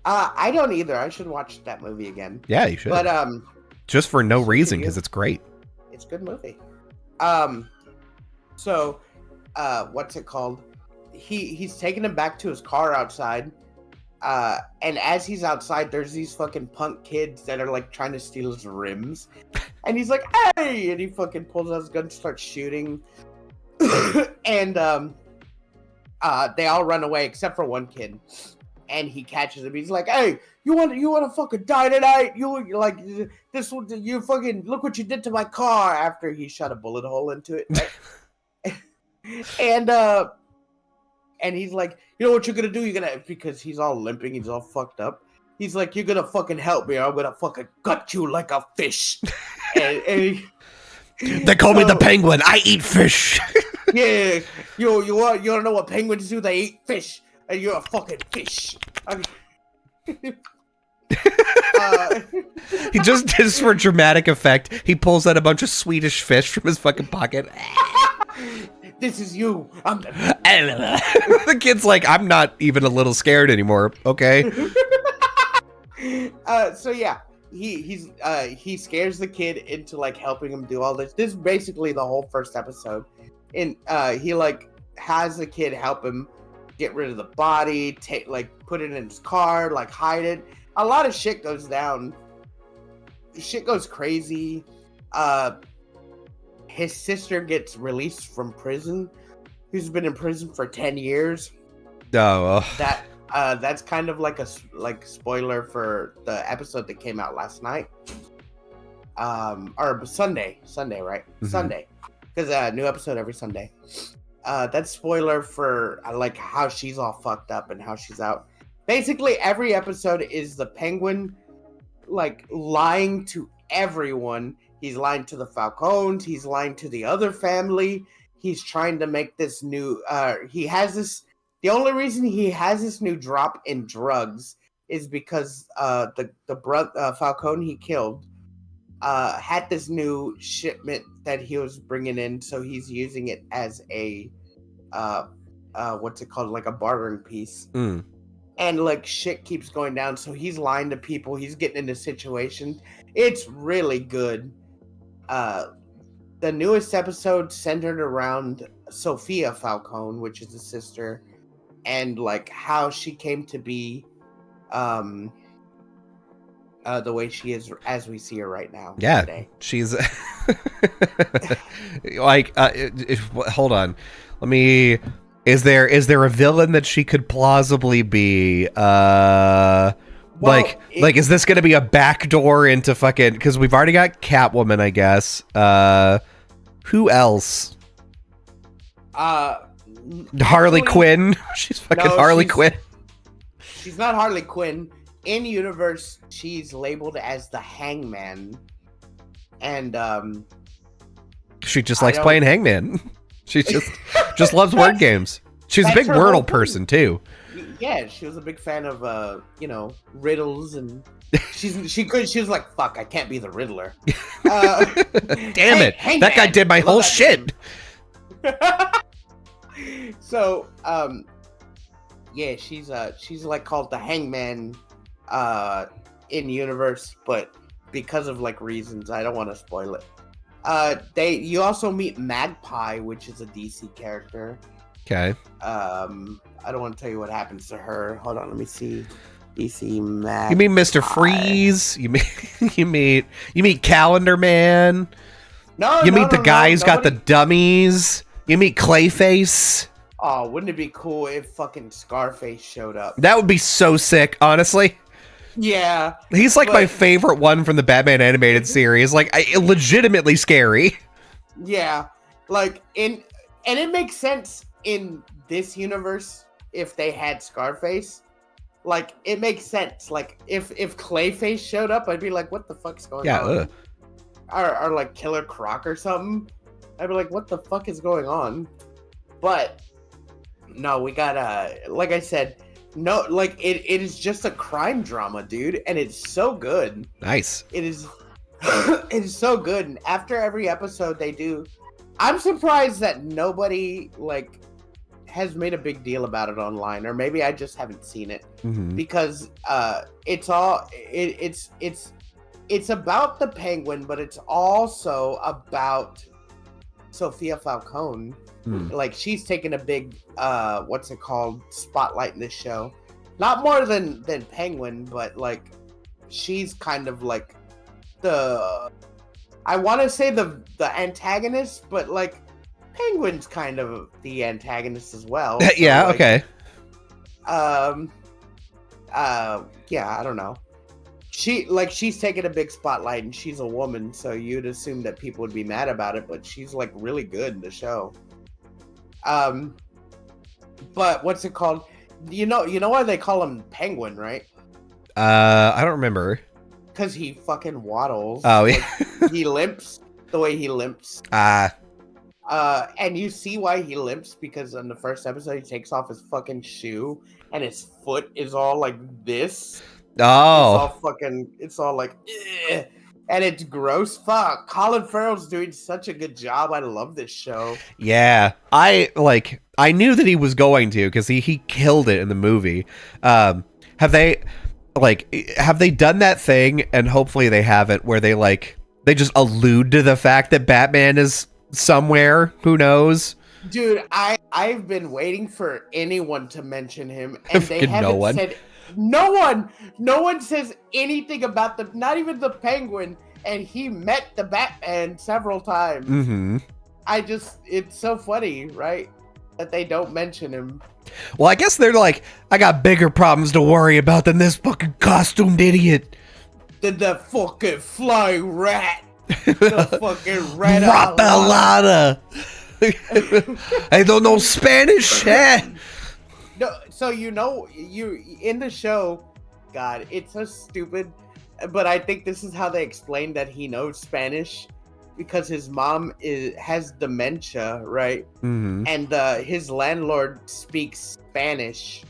I don't either. I should watch that movie again. Yeah, you should. But just for no reason, because it's great. It's a good movie. So what's it called? He's taking him back to his car outside. And as he's outside, there's these fucking punk kids that are like trying to steal his rims. And he's like, hey! And he fucking pulls out his gun and starts shooting. And they all run away except for one kid. And he catches him. He's like, hey, you want to fucking die tonight? You like this? You fucking look what you did to my car. After he shot a bullet hole into it. Right? And he's like, you know what you're gonna do? You're gonna, because he's all limping, he's all fucked up. He's like, you're gonna fucking help me, or I'm gonna fucking gut you like a fish. They call me the Penguin. I eat fish. Yeah, you wanna know what penguins do? They eat fish, and you're a fucking fish. He just for dramatic effect, he pulls out a bunch of Swedish fish from his fucking pocket. This is you. I'm the kid's like, I'm not even a little scared anymore. Okay. So yeah, he scares the kid into like helping him do all this. This is basically the whole first episode. And he like has the kid help him get rid of the body, put it in his car, like hide it. A lot of shit goes down. Shit goes crazy. His sister gets released from prison. Who's been in prison for 10 years. Oh. That's kind of like a spoiler for the episode that came out last night. Or Sunday, right? Mm-hmm. Sunday, because new episode every Sunday. That's spoiler for like how she's all fucked up and how she's out. Basically, every episode is the Penguin like lying to everyone. He's lying to the Falcones. He's lying to the other family. He's trying to make this new. He has this. The only reason he has this new drop in drugs is because the Falcone he killed had this new shipment that he was bringing in, so he's using it as a what's it called, like a bartering piece. And like shit keeps going down, so he's lying to people. He's getting into situations. It's really good. The newest episode centered around Sophia Falcone, which is a sister, and like how she came to be the way she is as we see her right now. Yeah, today. She's like hold on. Let me Is there a villain that she could plausibly be? Is this going to be a backdoor into fucking? Because we've already got Catwoman, I guess. Who else? Harley Quinn. She's fucking Harley Quinn. She's not Harley Quinn. In universe, she's labeled as the Hangman, and she just likes playing Hangman. She just loves word games. She's a big Wordle person too. Yeah, she was a big fan of riddles, and she was like, "Fuck, I can't be the Riddler." Damn it! That guy did my whole shit. So, yeah, she's like called the Hangman in universe, but because of like reasons, I don't want to spoil it. You also meet Magpie, which is a DC character. Okay. I don't want to tell you what happens to her. Hold on, let me see. DC Magpie. You meet Mr. Freeze. You meet Calendar Man. You meet the guy who's got the dummies. You meet Clayface. Oh, wouldn't it be cool if fucking Scarface showed up? That would be so sick, honestly. Yeah. He's like my favorite one from the Batman animated series. Like, legitimately scary. Yeah. Like, and it makes sense in this universe if they had Scarface. Like, it makes sense. Like, if Clayface showed up, I'd be like, what the fuck's going on? Or like Killer Croc or something. I'd be like, what the fuck is going on? But no, we got like I said, no, like it is just a crime drama, dude, and it's so good. Nice. It is it is so good, and after every episode they do, I'm surprised that nobody like has made a big deal about it online, or maybe I just haven't seen it. Because it's about the Penguin, but it's also about Sophia Falcone. Like, she's taking a big spotlight in this show. Not more than Penguin, but like she's kind of like I want to say the antagonist, but like Penguin's kind of the antagonist as well. So, yeah, like, okay. Yeah, I don't know. She's taking a big spotlight, and she's a woman, so you'd assume that people would be mad about it, but she's like really good in the show. But what's it called? You know why they call him Penguin, right? I don't remember. Because he fucking waddles. Oh, yeah. Like, he limps the way he limps. And you see why he limps, because in the first episode he takes off his fucking shoe and his foot is all like this. Oh. It's all like, ugh. And it's gross. Fuck. Colin Farrell's doing such a good job. I love this show. Yeah. I knew that he was going to, because he killed it in the movie. Have they done that thing, and hopefully they haven't, where they just allude to the fact that Batman is somewhere? Who knows? Dude, I've been waiting for anyone to mention him, and they haven't said. No one says anything about not even the Penguin, and he met the Batman several times. Mm-hmm. It's so funny, right? that they don't mention him. Well, I guess they're like, I got bigger problems to worry about than this fucking costumed idiot. Than the fucking flying rat. The fucking rat. Rapalada. I don't know Spanish. No, so you in the show, God, it's so stupid, but I think this is how they explain that he knows Spanish, because his mom has dementia, right? Mm-hmm. And his landlord speaks Spanish.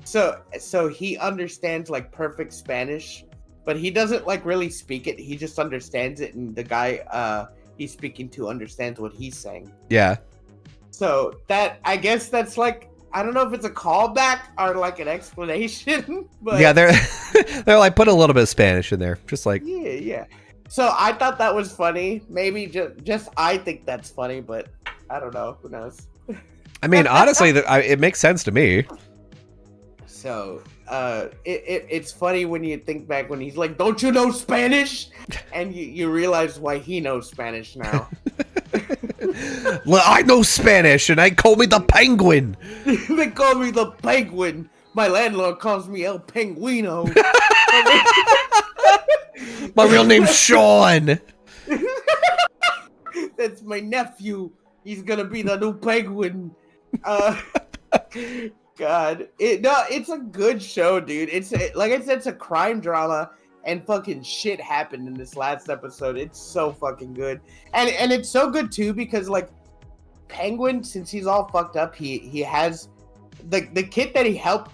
So he understands like perfect Spanish, but he doesn't like really speak it. He just understands it, and the guy he's speaking to understands what he's saying. Yeah. So that, I guess that's like, I don't know if it's a callback or like an explanation, but yeah, they're like, put a little bit of Spanish in there, just like yeah. So I thought that was funny. Maybe just I think that's funny, but I don't know. Who knows? I mean, honestly, it makes sense to me. So it's funny when you think back when he's like, "Don't you know Spanish?" And you realize why he knows Spanish now. Well, I know Spanish, and they call me the Penguin. They call me the Penguin. My landlord calls me El Penguino. My real name's Sean. That's my nephew. He's gonna be the new Penguin. God, it's a good show, dude. Like I said, it's a crime drama, and fucking shit happened in this last episode. It's so fucking good, and it's so good too because like Penguin, since he's all fucked up, he has the kid that he helped,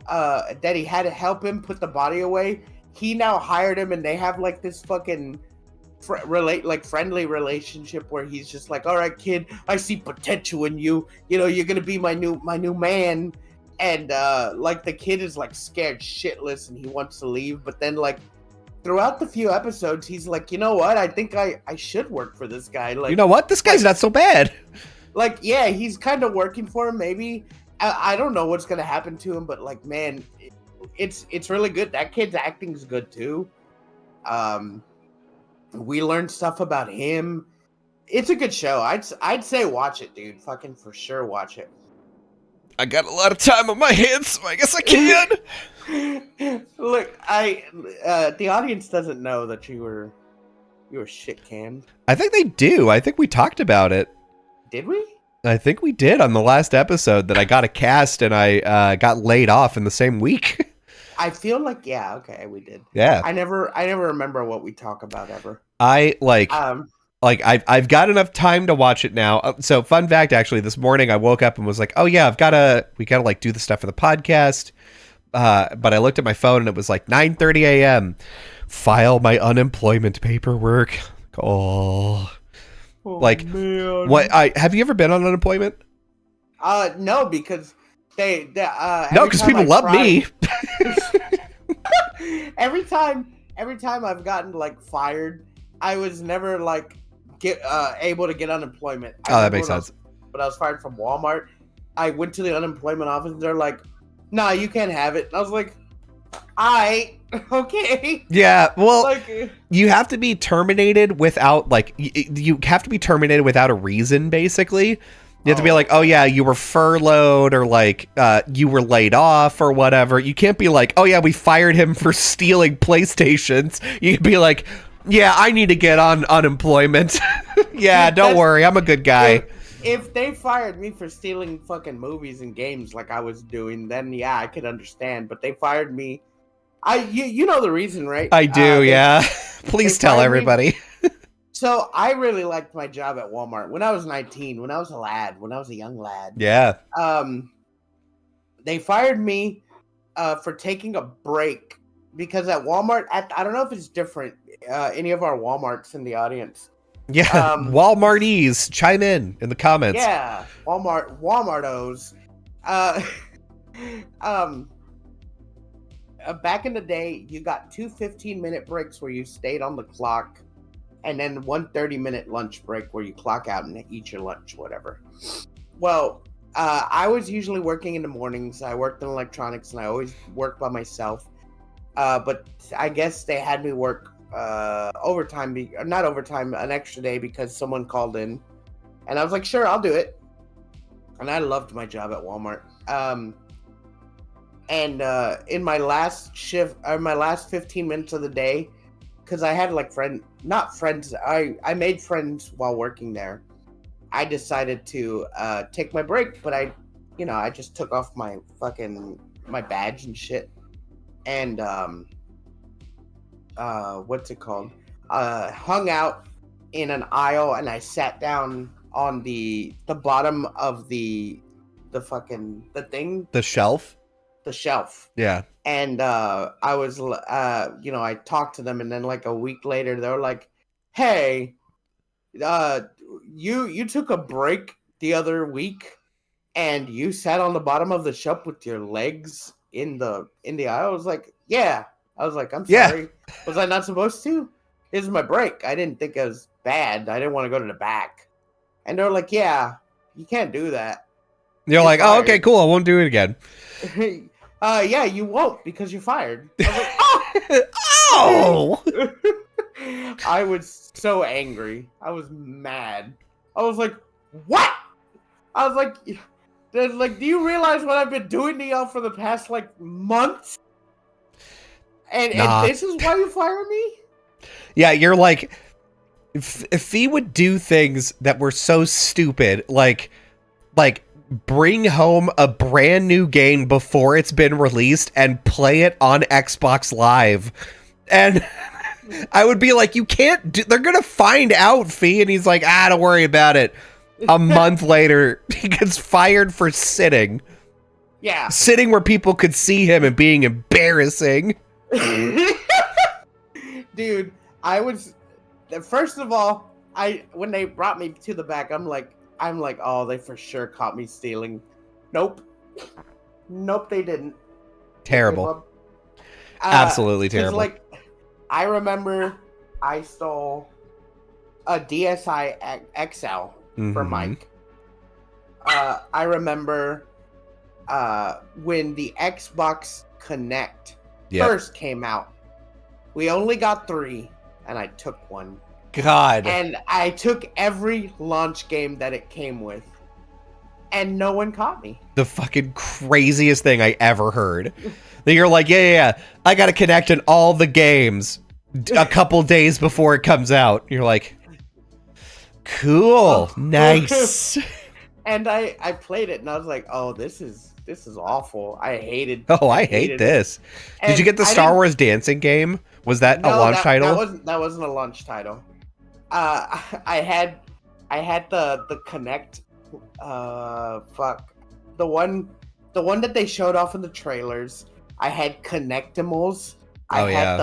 that he had to help him put the body away. He now hired him, and they have like this fucking friendly relationship where he's just like, all right, kid, I see potential in you. You know, you're gonna be my new man. And like the kid is like scared shitless, and he wants to leave. But then like throughout the few episodes, he's like, you know what? I think I should work for this guy. Like, you know what? This guy's not so bad. Like, yeah, he's kind of working for him. Maybe I don't know what's gonna happen to him, but like, man, it's really good. That kid's acting's good too. We learned stuff about him. It's a good show. I'd say watch it, dude. Fucking for sure, watch it. I got a lot of time on my hands, so I guess I can. Look, the audience doesn't know that you were shit canned. I think they do. I think we talked about it. Did we? I think we did on the last episode that I got a cast and I got laid off in the same week. I feel like, yeah, okay, we did. Yeah. I never remember what we talk about ever. I've got enough time to watch it now. So fun fact, actually, this morning I woke up and was like, oh yeah, we gotta like do the stuff for the podcast. But I looked at my phone and it was like 9:30 a.m. File my unemployment paperwork. Oh like, man. Have you ever been on unemployment? No, because they no, because people love me. every time I've gotten like fired, I was never like able to get unemployment. That makes sense. But I was fired from Walmart. I went to the unemployment office. And they're like, "Nah, you can't have it." And I was like, okay. Yeah, well, like, you have to be terminated without like you have to be terminated without a reason. Basically, you have to be like, oh yeah, you were furloughed or like you were laid off or whatever. You can't be like, oh yeah, we fired him for stealing PlayStations. You can be like, yeah, I need to get on unemployment. Yeah, don't worry, I'm a good guy. If they fired me for stealing fucking movies and games like I was doing, then yeah, I could understand. But they fired me. You know the reason, right? I do, yeah. Please tell everybody. So I really liked my job at Walmart when I was 19, when I was a young lad. Yeah. They fired me for taking a break because at Walmart, I don't know if it's different. Any of our Walmarts in the audience. Yeah, Walmarties, chime in the comments. Yeah, Walmartos. Back in the day, you got two 15-minute breaks where you stayed on the clock, and then one 30-minute lunch break where you clock out and eat your lunch, whatever. Well, I was usually working in the mornings. I worked in electronics, and I always worked by myself. But I guess they had me work not overtime, an extra day because someone called in, and I was like, sure, I'll do it. and I loved my job at Walmart. And in my last shift, or my last 15 minutes of the day, because I had like not friends, I made friends while working there. I decided to take my break, but I just took off my badge and shit, and what's it called? Hung out in an aisle, and I sat down on the bottom of the thing, The shelf. the shelf. Yeah. And I was, I talked to them, and then like a week later, they were like, "Hey, you took a break the other week, and you sat on the bottom of the shelf with your legs in the aisle." I was like, "Yeah." I was like, "I'm sorry. Yeah. Was I not supposed to? This is my break. I didn't think it was bad. I didn't want to go to the back." And they're like, "Yeah, you can't do that." You're like, fired. Oh, okay, cool. I won't do it again. Yeah, you won't because you're fired. I was like, oh! I was so angry. I was mad. I was like, what? I was like, do you realize what I've been doing to y'all for the past, like, months? And this is why you fire me? Yeah, you're like, if he would do things that were so stupid, like bring home a brand new game before it's been released and play it on Xbox Live, and I would be like, you can't they're gonna find out, Fee. And he's like, don't worry about it. A month later, he gets fired for sitting where people could see him and being embarrassing. Dude, I was, first of all, when they brought me to the back, I'm like, oh, they for sure caught me stealing. Nope, they didn't. Terrible. Absolutely terrible. Like, I remember I stole a DSi XL for Mike. I remember when the Xbox Connect first came out. We only got 3, and I took 1. God. And I took every launch game that it came with, and no one caught me. The fucking craziest thing I ever heard. Then you're like, yeah, I gotta connect in all the games a couple days before it comes out. You're like, cool, nice. And I played it, and I was like, oh, this is awful. I hated. Oh, I hate this. Did you get the Star Wars dancing game? Was that a launch title? That wasn't a launch title. I had the Connect. The one that they showed off in the trailers. I had Connectimals. I had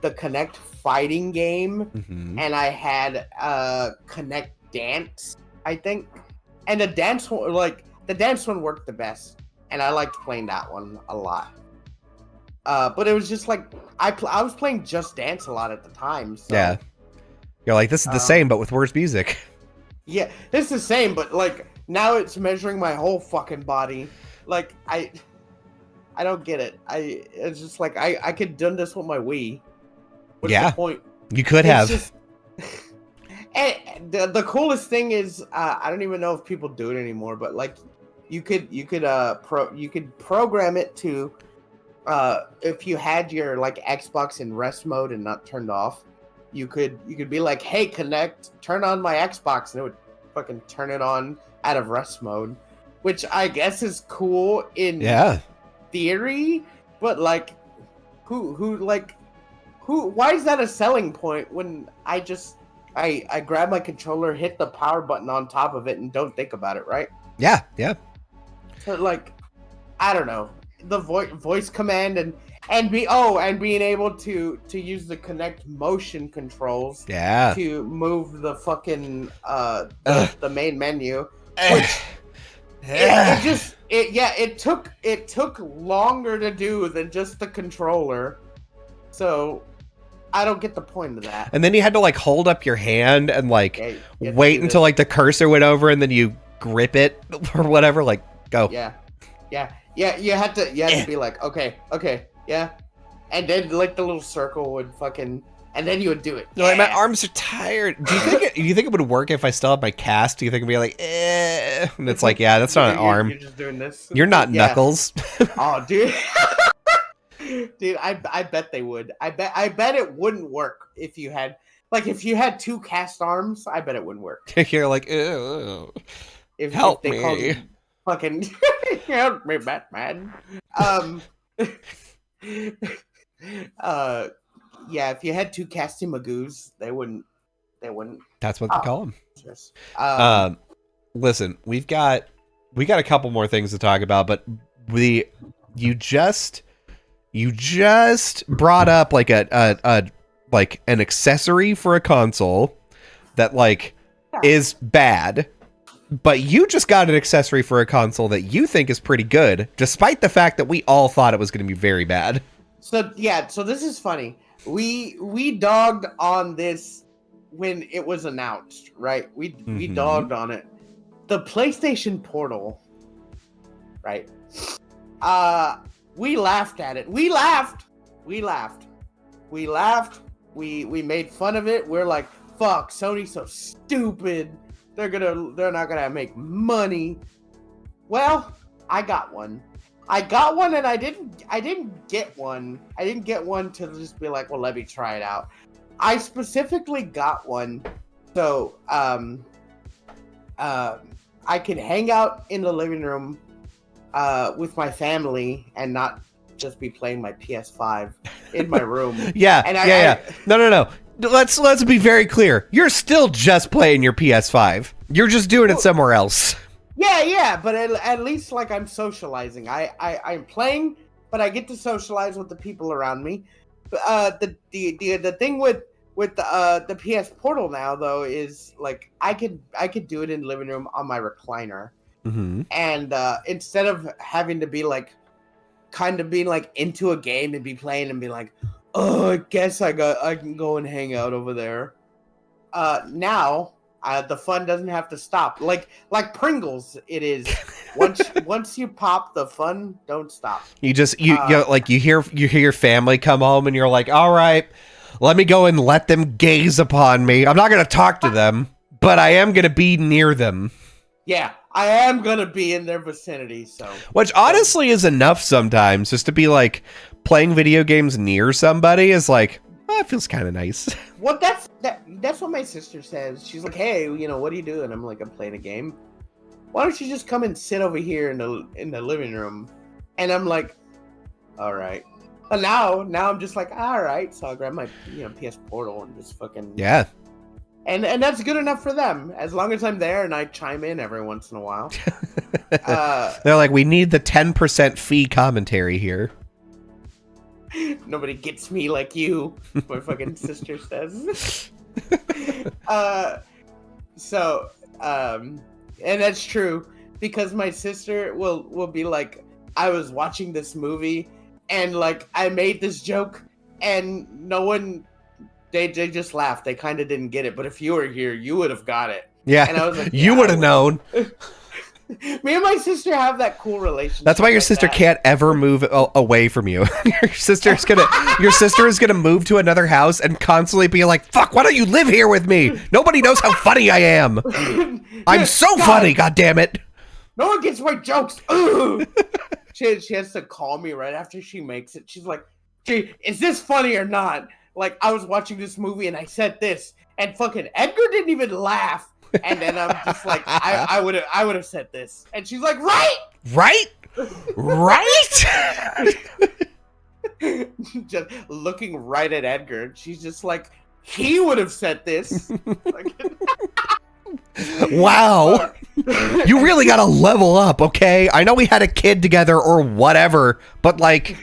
the Connect fighting game, and I had Connect Dance, I think. And the dance one worked the best, and I liked playing that one a lot. But it was just like I was playing Just Dance a lot at the time. So, yeah, you're like, this is the same, but with worse music. Yeah, it's the same, but like now it's measuring my whole fucking body. Like I don't get it. It's just like I could done this with my Wii. What's the point? You could have. Just, and the coolest thing is I don't even know if people do it anymore, but like you could program it to if you had your like Xbox in rest mode and not turned off, you could be like, hey, Connect, turn on my Xbox, and it would fucking turn it on out of rest mode, which I guess is cool in theory, but like why is that a selling point when I grab my controller, hit the power button on top of it, and don't think about it, right? Yeah. So like, I don't know, the voice command and being able to use the Kinect motion controls to move the fucking the main menu, which it took longer to do than just the controller, so I don't get the point of that. And then you had to like hold up your hand and like wait until like the cursor went over, and then you grip it or whatever. Like, go. Yeah. You had to be like, okay, yeah, and then like the little circle would fucking and then you would do it. You're like, my arms are tired. Do you think it would work if I still had my cast? Do you think it'd be like, eh? And it's like, yeah, that's not an arm. You're just doing this. You're not Knuckles. Oh, dude. Dude, I bet they would. I bet it wouldn't work if you had two cast arms. I bet it wouldn't work. You're like, ew. If they called you fucking help me, Batman. Yeah, if you had two casty magoos, they wouldn't. That's what they call them. Listen, we got a couple more things to talk about, but you just brought up like a like an accessory for a console that like is bad, but you just got an accessory for a console that you think is pretty good, despite the fact that we all thought it was going to be very bad. So yeah, so this is funny. We dogged on this when it was announced, right? We dogged on it. The PlayStation Portal, right? We laughed at it. We laughed. We made fun of it. We're like, fuck, Sony's so stupid. They're not gonna make money. Well, I got one, and I didn't get one. I didn't get one to just be like, well, let me try it out. I specifically got one so I could hang out in the living room with my family and not just be playing my PS5 in my room. Yeah. No. Let's be very clear. You're still just playing your PS5. You're just doing it somewhere else. Yeah, but at least like I'm socializing. I'm playing, but I get to socialize with the people around me. The thing with the PS Portal now though is like I could do it in the living room on my recliner, and instead of having to be like kind of being like into a game and be playing and be like, oh, I guess I can go and hang out over there. Now the fun doesn't have to stop. Like Pringles, it is once you pop, the fun don't stop. You hear your family come home and you're like, all right, let me go and let them gaze upon me. I'm not going to talk to them, but I am going to be near them. Yeah, I am going to be in their vicinity. So, which honestly is enough sometimes, just to be like playing video games near somebody is like, oh, it feels kind of nice. Well, that's what my sister says. She's like, hey, what are you doing? I'm like, I'm playing a game. Why don't you just come and sit over here in the living room? And I'm like, all right. And now I'm just like, all right. So I'll grab my PS Portal and just fucking And that's good enough for them, as long as I'm there and I chime in every once in a while. They're like, we need the 10% fee commentary here. Nobody gets me like you, my fucking sister says. And that's true, because my sister will be like, I was watching this movie and like I made this joke and no one, they just laughed. They kind of didn't get it, but if you were here, you would have got it. Yeah, and I was like, you would have known. Me and my sister have that cool relationship. That's why your sister can't ever move away from you. Your sister is gonna move to another house and constantly be like, "Fuck, why don't you live here with me? Nobody knows how funny I am. I'm so funny, God damn it! No one gets my jokes." She has to call me right after she makes it. She's like, "Gee, is this funny or not? Like, I was watching this movie and I said this, and fucking Edgar didn't even laugh." And then I'm just like, I would have said this, and she's like, right. Just looking right at Edgar, she's just like, he would have said this. Wow, you really gotta level up, okay? I know we had a kid together or whatever, but like,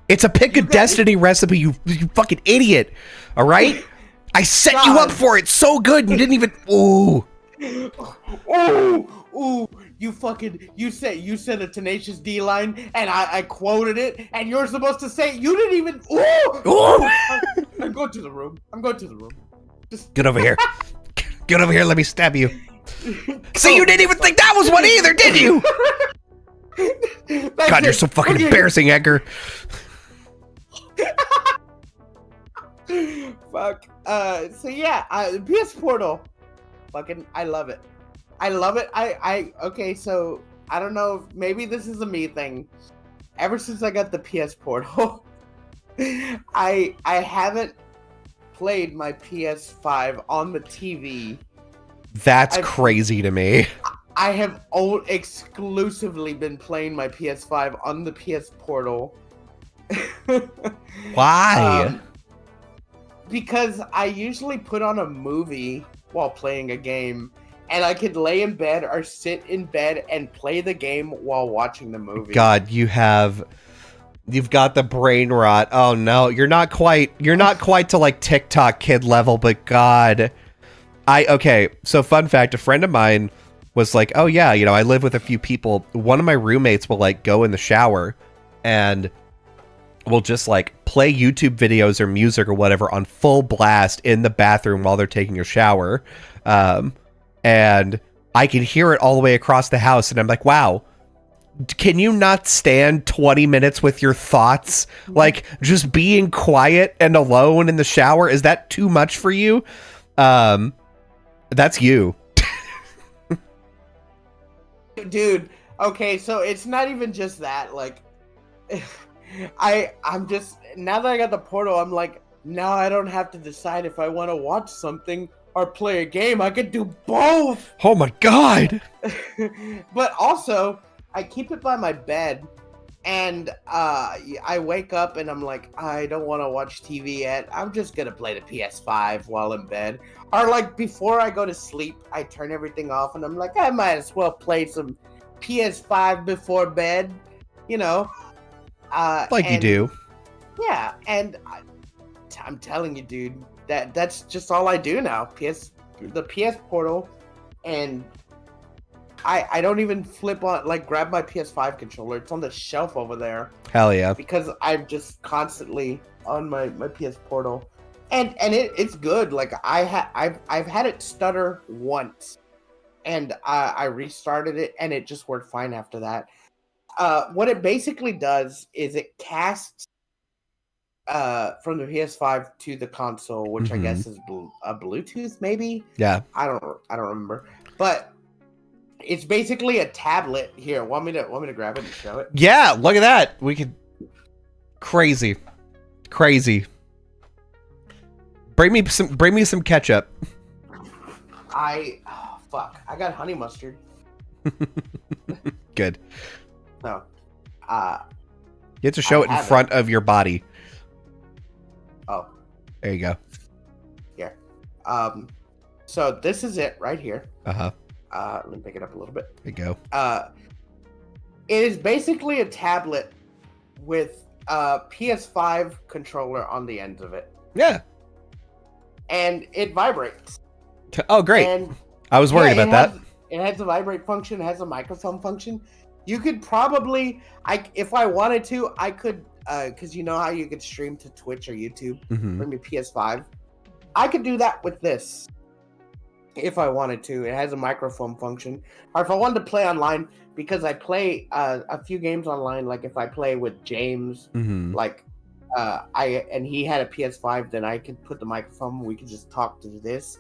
it's a pick a destiny recipe, you fucking idiot. All right. I set you up for it so good, and you didn't even. Ooh. You said a Tenacious D line, and I quoted it, and you're supposed to say you didn't even. Ooh. I'm going to the room. Just get over here. Get over here. Let me stab you. See, you didn't even think that was one either, did you? God, you're so fucking embarrassing, Edgar. Fuck. So yeah, PS Portal. Fucking, I love it. I love it. Okay, so I don't know if maybe this is a me thing. Ever since I got the PS Portal, I haven't played my PS5 on the TV. That's crazy to me. I have exclusively been playing my PS5 on the PS Portal. Why? Because I usually put on a movie while playing a game, and I could lay in bed or sit in bed and play the game while watching the movie. God, you've got the brain rot. Oh no, you're not quite to like TikTok kid level, but God. Okay, so fun fact, a friend of mine was like, oh yeah, I live with a few people. One of my roommates will like go in the shower and will just like play YouTube videos or music or whatever on full blast in the bathroom while they're taking a shower. And I can hear it all the way across the house. And I'm like, wow, can you not stand 20 minutes with your thoughts? Like just being quiet and alone in the shower. Is that too much for you? That's you. Dude, okay, so it's not even just that. Like, I'm just, now that I got the Portal, I'm like, now I don't have to decide if I want to watch something or play a game. I could do both. Oh my God. But also, I keep it by my bed, and I wake up and I'm like, I don't want to watch TV yet. I'm just gonna play the PS5 while in bed. Or like before I go to sleep, I turn everything off and I'm like, I might as well play some PS5 before bed, Like you do. Yeah, and I'm telling you, dude, that's just all I do now. The PS Portal, and I don't even grab my PS5 controller. It's on the shelf over there. Hell yeah. Because I'm just constantly on my PS Portal. And it's good. Like I've had it stutter once, and I restarted it, and it just worked fine after that. What it basically does is it casts from the PS5 to the console, which I guess is a Bluetooth, maybe. Yeah. I don't remember, but it's basically a tablet. Here, want me to grab it and show it? Yeah, look at that. We could crazy. Bring me some ketchup. Fuck. I got honey mustard. Good. No. You have to show it in front of your body. Oh. There you go. Here. So this is it right here. Uh-huh. Let me pick it up a little bit. There you go. It is basically a tablet with a PS5 controller on the ends of it. Yeah. And it vibrates. Oh, great. And, I was worried about that. It has a vibrate function. It has a microphone function. You could probably, if I wanted to, I could, because you know how you could stream to Twitch or YouTube from your PS5. I could do that with this if I wanted to. It has a microphone function. Or if I wanted to play online, because I play a few games online, like if I play with James, like and he had a PS5, then I could put the microphone, we could just talk to this.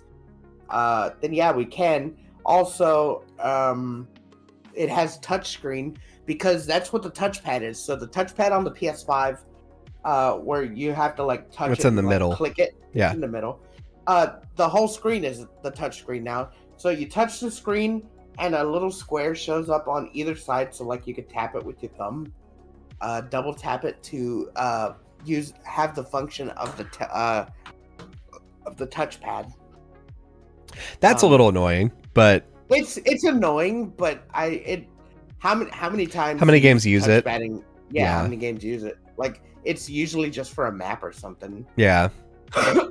Then yeah, we can. Also, it has touchscreen, because that's what the touchpad is. So the touchpad on the PS5, where you have to like touch it's it, in the middle, click it, yeah, it's in the middle. The whole screen is the touch screen now. So you touch the screen, and a little square shows up on either side. So like you could tap it with your thumb, double tap it to have the function of the touchpad. That's a little annoying, but it's annoying. But how many times? How many games use it? Yeah, how many games use it? Like it's usually just for a map or something. Yeah.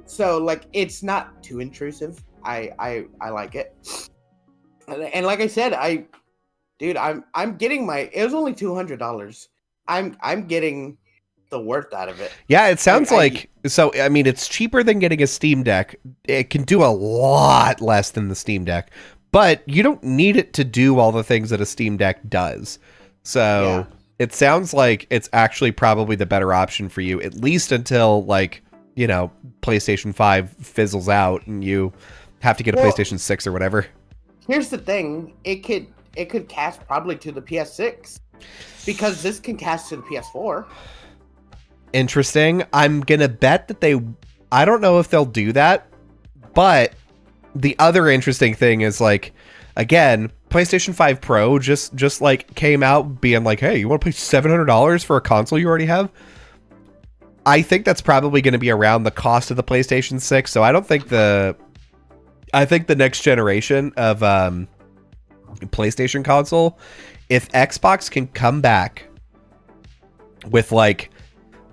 So like it's not too intrusive. I like it. And like I said, I'm getting it was only $200. I'm getting the worth out of it. Yeah, it sounds so I mean it's cheaper than getting a Steam Deck. It can do a lot less than the Steam Deck, but you don't need it to do all the things that a Steam Deck does. So it sounds like it's actually probably the better option for you, at least until like PlayStation 5 fizzles out and you have to get a PlayStation 6 or whatever. Here's the thing. It could cast probably to the PS6 because this can cast to the PS4. Interesting. I'm going to bet that I don't know if they'll do that, but the other interesting thing is like, again, PlayStation 5 Pro just like came out being like, hey, you want to pay $700 for a console you already have? I think that's probably going to be around the cost of the PlayStation 6. So I think the next generation of PlayStation console, if Xbox can come back with like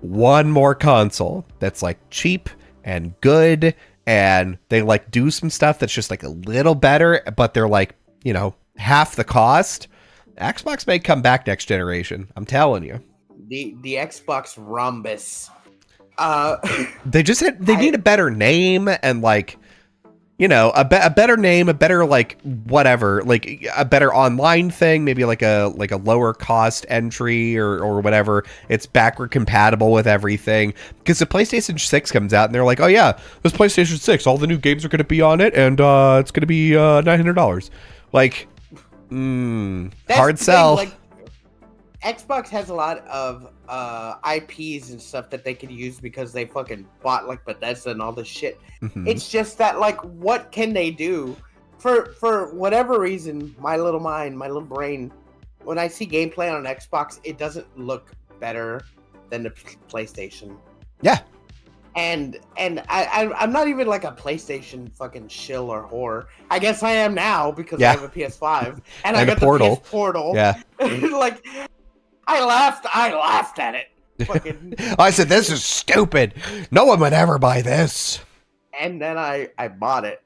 one more console that's like cheap and good, and they like do some stuff that's just like a little better, but they're like, half the cost, Xbox may come back next generation. I'm telling you. The Xbox Rhombus. They need a better name and like, a better name, a better like whatever, like a better online thing, maybe like a lower cost entry or whatever. It's backward compatible with everything. Because the PlayStation 6 comes out and they're like, oh yeah, this PlayStation 6, all the new games are going to be on it, and it's going to be $900. Like, hard sell. Like, Xbox has a lot of IPs and stuff that they could use because they fucking bought like Bethesda and all this shit. Mm-hmm. It's just that like, what can they do? For whatever reason, my little brain, when I see gameplay on an Xbox, it doesn't look better than the PlayStation. Yeah. And I'm not even like a PlayStation fucking shill or whore. I guess I am now because I have a PS5 and I got the PS Portal. Yeah. Like, I laughed at it. Fucking. I said, this is stupid. No one would ever buy this. And then I bought it.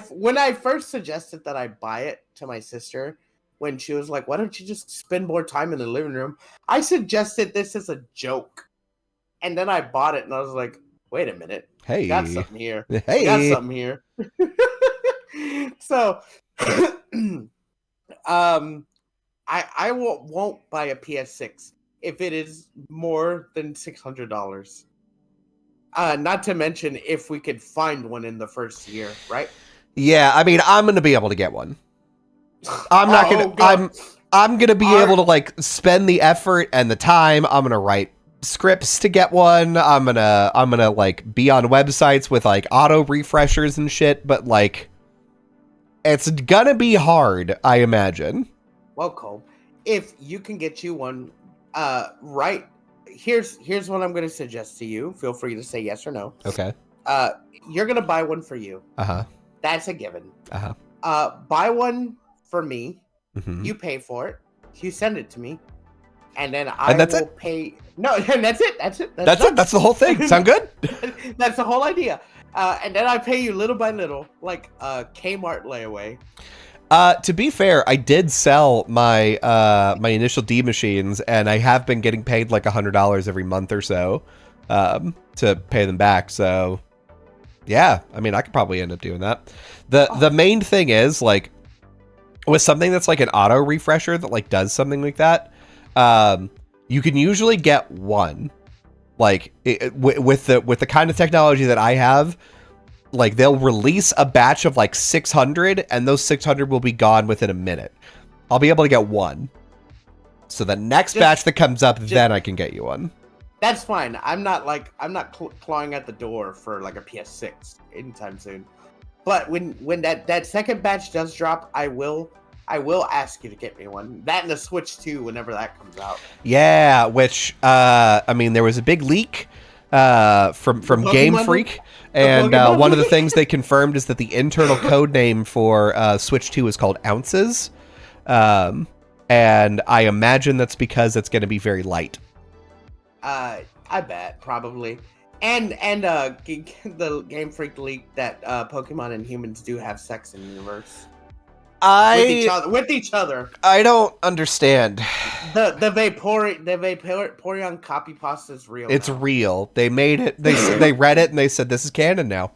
When I first suggested that I buy it to my sister, when she was like, why don't you just spend more time in the living room? I suggested this as a joke. And then I bought it and I was like, wait a minute. Hey. Got something here. Hey. Got something here. So, I won't buy a PS6 if it is more than $600. Not to mention if we could find one in the first year, right? Yeah, I mean, I'm going to be able to get one. I'm not going to I'm going to be able to like spend the effort and the time. I'm going to write scripts to get one. I'm going to like be on websites with like auto refreshers and shit, but like it's going to be hard, I imagine. Well, Cobb, if you can get you one, right, here's what I'm going to suggest to you. Feel free to say yes or no. Okay. You're going to buy one for you. Uh-huh. That's a given. Uh-huh. Buy one for me. Mm-hmm. You pay for it. You send it to me. And then I will pay. No, and that's it. That's it. That's it. That's the whole thing. Sound good? That's the whole idea. And then I pay you little by little, like Kmart layaway. To be fair, I did sell my my initial D machines, and I have been getting paid like $100 every month or so to pay them back. So, yeah, I mean, I could probably end up doing that. The main thing is like with something that's like an auto refresher that like does something like that. You can usually get one, like with the kind of technology that I have. Like they'll release a batch of like 600 and those 600 will be gone within a minute. I'll be able to get one. So the next batch that comes up, then I can get you one. That's fine. I'm not clawing at the door for like a PS6 anytime soon. But when that second batch does drop, I will ask you to get me one. That and the Switch 2 whenever that comes out. Yeah, which I mean there was a big leak from Game Freak. And one of the things they confirmed is that the internal code name for Switch 2 is called Ounces. And I imagine that's because it's going to be very light. I bet, probably. And the Game Freak leaked that Pokemon and humans do have sex in the universe. With each other. I don't understand. The Vaporeon copy pasta is real. It's real. They made it. They read it and they said this is canon now.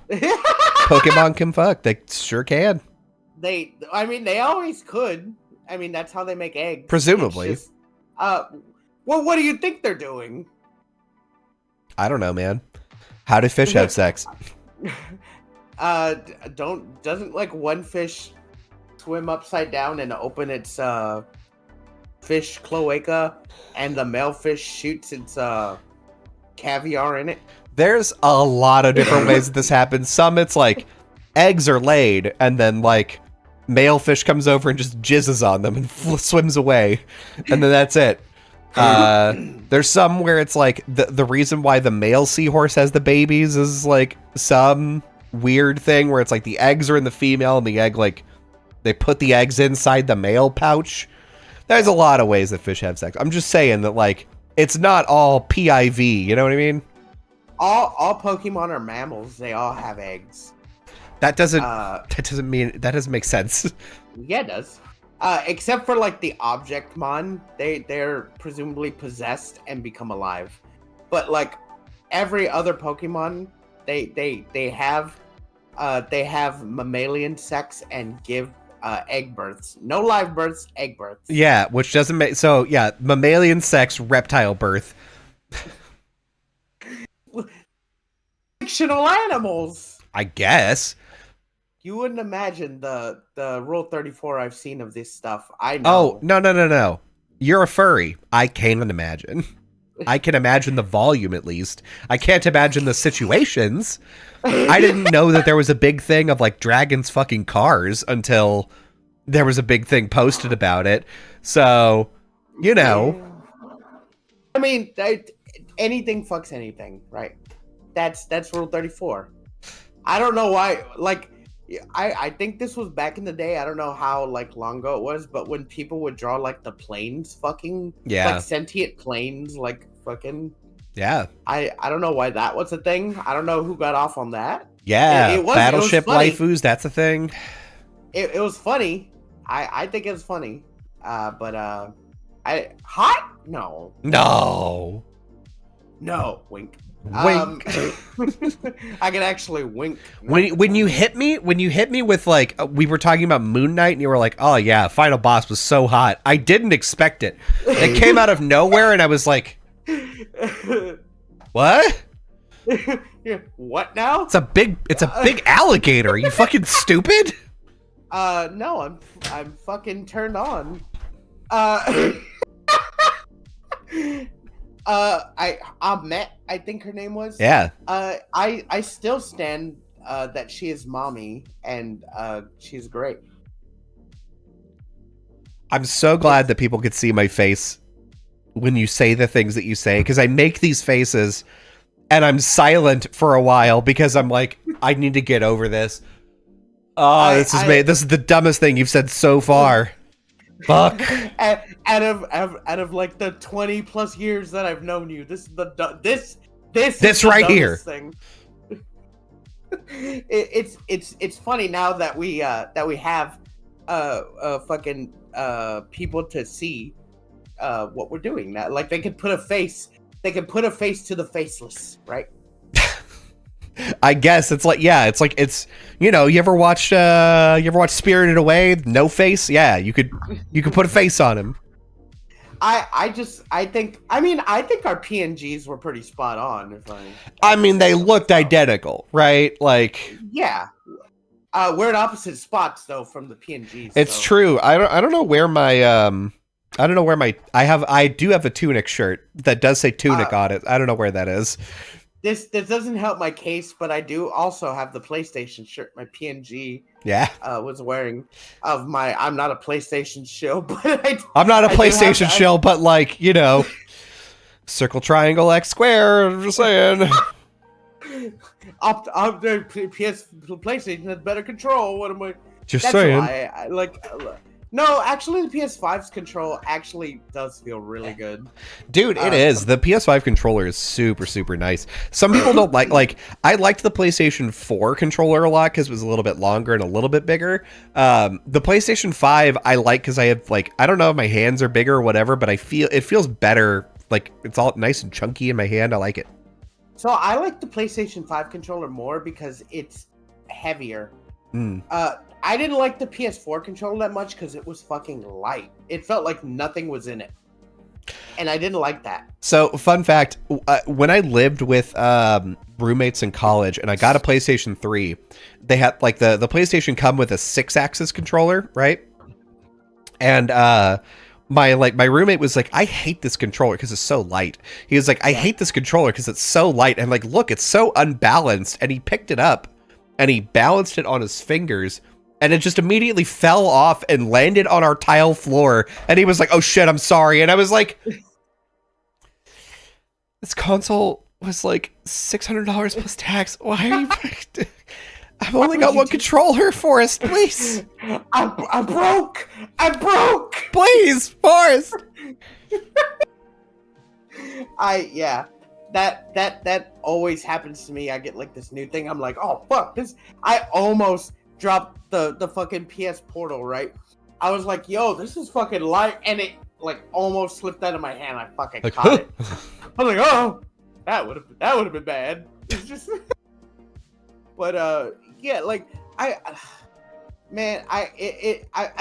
Pokemon can fuck. They sure can. They always could. I mean, that's how they make eggs. Presumably. Just, well, what do you think they're doing? I don't know, man. How do fish have sex? Doesn't like one fish swim upside down and open its fish cloaca, and the male fish shoots its caviar in it? There's a lot of different ways that this happens. Some it's like eggs are laid and then like male fish comes over and just jizzes on them and swims away, and then that's it. There's some where it's like the reason why the male seahorse has the babies is like some weird thing where it's like the eggs are in the female and the egg, like they put the eggs inside the male pouch. There's a lot of ways that fish have sex. I'm just saying that like it's not all PIV, you know what I mean? All Pokemon are mammals. They all have eggs. That doesn't make sense. Yeah, it does. Except for like the Objectmon, they're presumably possessed and become alive. But like every other Pokemon, they have mammalian sex and give egg births. No live births, egg births. Yeah, which doesn't make so. Yeah, mammalian sex, reptile birth. Fictional animals. I guess. You wouldn't imagine the Rule 34 I've seen of this stuff. I know. Oh, no. You're a furry. I can't imagine. I can imagine the volume at least. I can't imagine the situations. I didn't know that there was a big thing of like dragons fucking cars until there was a big thing posted about it. So, you know. I mean, anything fucks anything, right? That's Rule 34. I don't know why, like, I think this was back in the day. I don't know how like long ago it was, but when people would draw like the planes fucking, like sentient planes, like fucking, yeah. I don't know why that was a thing. I don't know who got off on that. Yeah, it was, battleship waifus, that's a thing. It was funny. I think it was funny. But hot? No. Wink. Wink. I can actually wink. When you hit me with like we were talking about Moon Knight and you were like, oh yeah, final boss was so hot. I didn't expect it. It came out of nowhere and I was like, what? What now? It's a big alligator. Are you fucking stupid? No, I'm fucking turned on. Ahmet, I think her name was. Yeah. I still stand that she is mommy and she's great. I'm so glad that people could see my face when you say the things that you say, because I make these faces and I'm silent for a while because I'm like, I need to get over this. Oh, this is the dumbest thing you've said so far. Fuck. Out of like the 20 plus years that I've known you, this right here. Thing. It's funny now that we have fucking people to see what we're doing. That like they could put a face to the faceless, right? I guess it's like, yeah, it's you know, you ever watch Spirited Away? No face? Yeah, you could put a face on him. I think our PNGs were pretty spot on. I mean, they looked identical, right? Like, yeah, we're in opposite spots though from the PNGs. It's true. I don't know where my I do have a Tunic shirt that does say Tunic on it. I don't know where that is. This doesn't help my case, but I do also have the PlayStation shirt my PNG was wearing of my. I'm not a PlayStation shill, but I'm not a PlayStation shill, but like, you know, circle, triangle, X, square. I'm just saying. PlayStation has better control. What am I? Just saying. I like. No, actually, the PS5's control actually does feel really good. Dude, it is. The PS5 controller is super, super nice. Some people don't like, I liked the PlayStation 4 controller a lot because it was a little bit longer and a little bit bigger. The PlayStation 5 I like because I have, like, I don't know if my hands are bigger or whatever, but it feels better. Like, it's all nice and chunky in my hand. I like it. So I like the PlayStation 5 controller more because it's heavier. I didn't like the PS4 controller that much because it was fucking light. It felt like nothing was in it. and I didn't like that. So, fun fact, when I lived with roommates in college and I got a PlayStation 3, they had like the PlayStation come with a 6-axis controller, right? And my roommate was like, I hate this controller because it's so light. He was like, I hate this controller because it's so light. And like, look, it's so unbalanced. And he picked it up and he balanced it on his fingers. And it just immediately fell off and landed on our tile floor. And he was like, oh shit, I'm sorry. And I was like, this console was like $600 plus tax. Why are you... I've only got one controller, Forrest, please. I broke. Please, Forrest. That always happens to me. I get like this new thing. I'm like, oh fuck this. I almost dropped the fucking PS Portal, right? I was like, yo, this is fucking light, and it like almost slipped out of my hand. I fucking caught it. I was like, oh, that would have been bad. It's just, but yeah, like I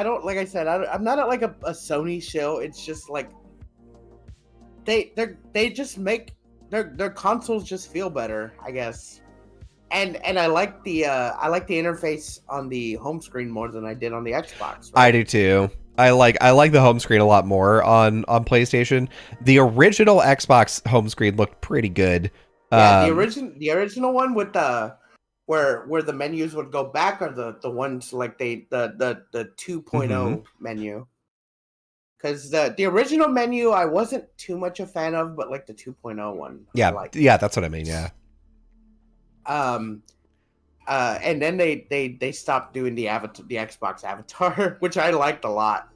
don't, like I said, I'm not like a Sony shill. It's just like they just make their consoles just feel better, I guess. And I like the interface on the home screen more than I did on the Xbox. Right? I do too. I like the home screen a lot more on PlayStation. The original Xbox home screen looked pretty good. Yeah, the original one with the where the menus would go back, or the ones like the 2.0 menu. Because the original menu I wasn't too much a fan of, but like the 2.0 one. Yeah, that's what I mean. Yeah. And then they stopped doing the Xbox avatar, which I liked a lot.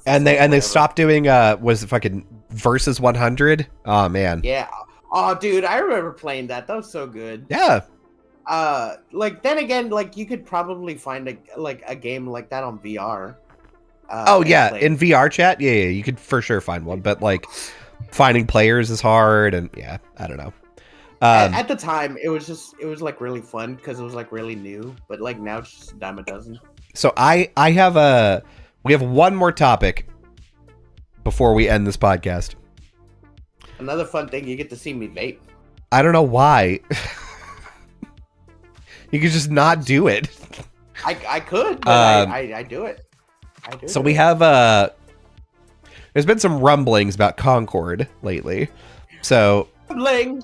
And they stopped doing was it fucking versus 100? Oh man. Yeah. Oh dude, I remember playing that. That was so good. Yeah. Like then again, like you could probably find a game like that on VR. In VR chat, yeah, you could for sure find one, but like finding players is hard, and yeah, I don't know. At the time, it was like really fun because it was like really new, but like now it's just a dime a dozen. So we have one more topic before we end this podcast. Another fun thing, you get to see me vape. I don't know why. You could just not do it. I could, but I do it. So we have there's been some rumblings about Concord lately. So rumbling.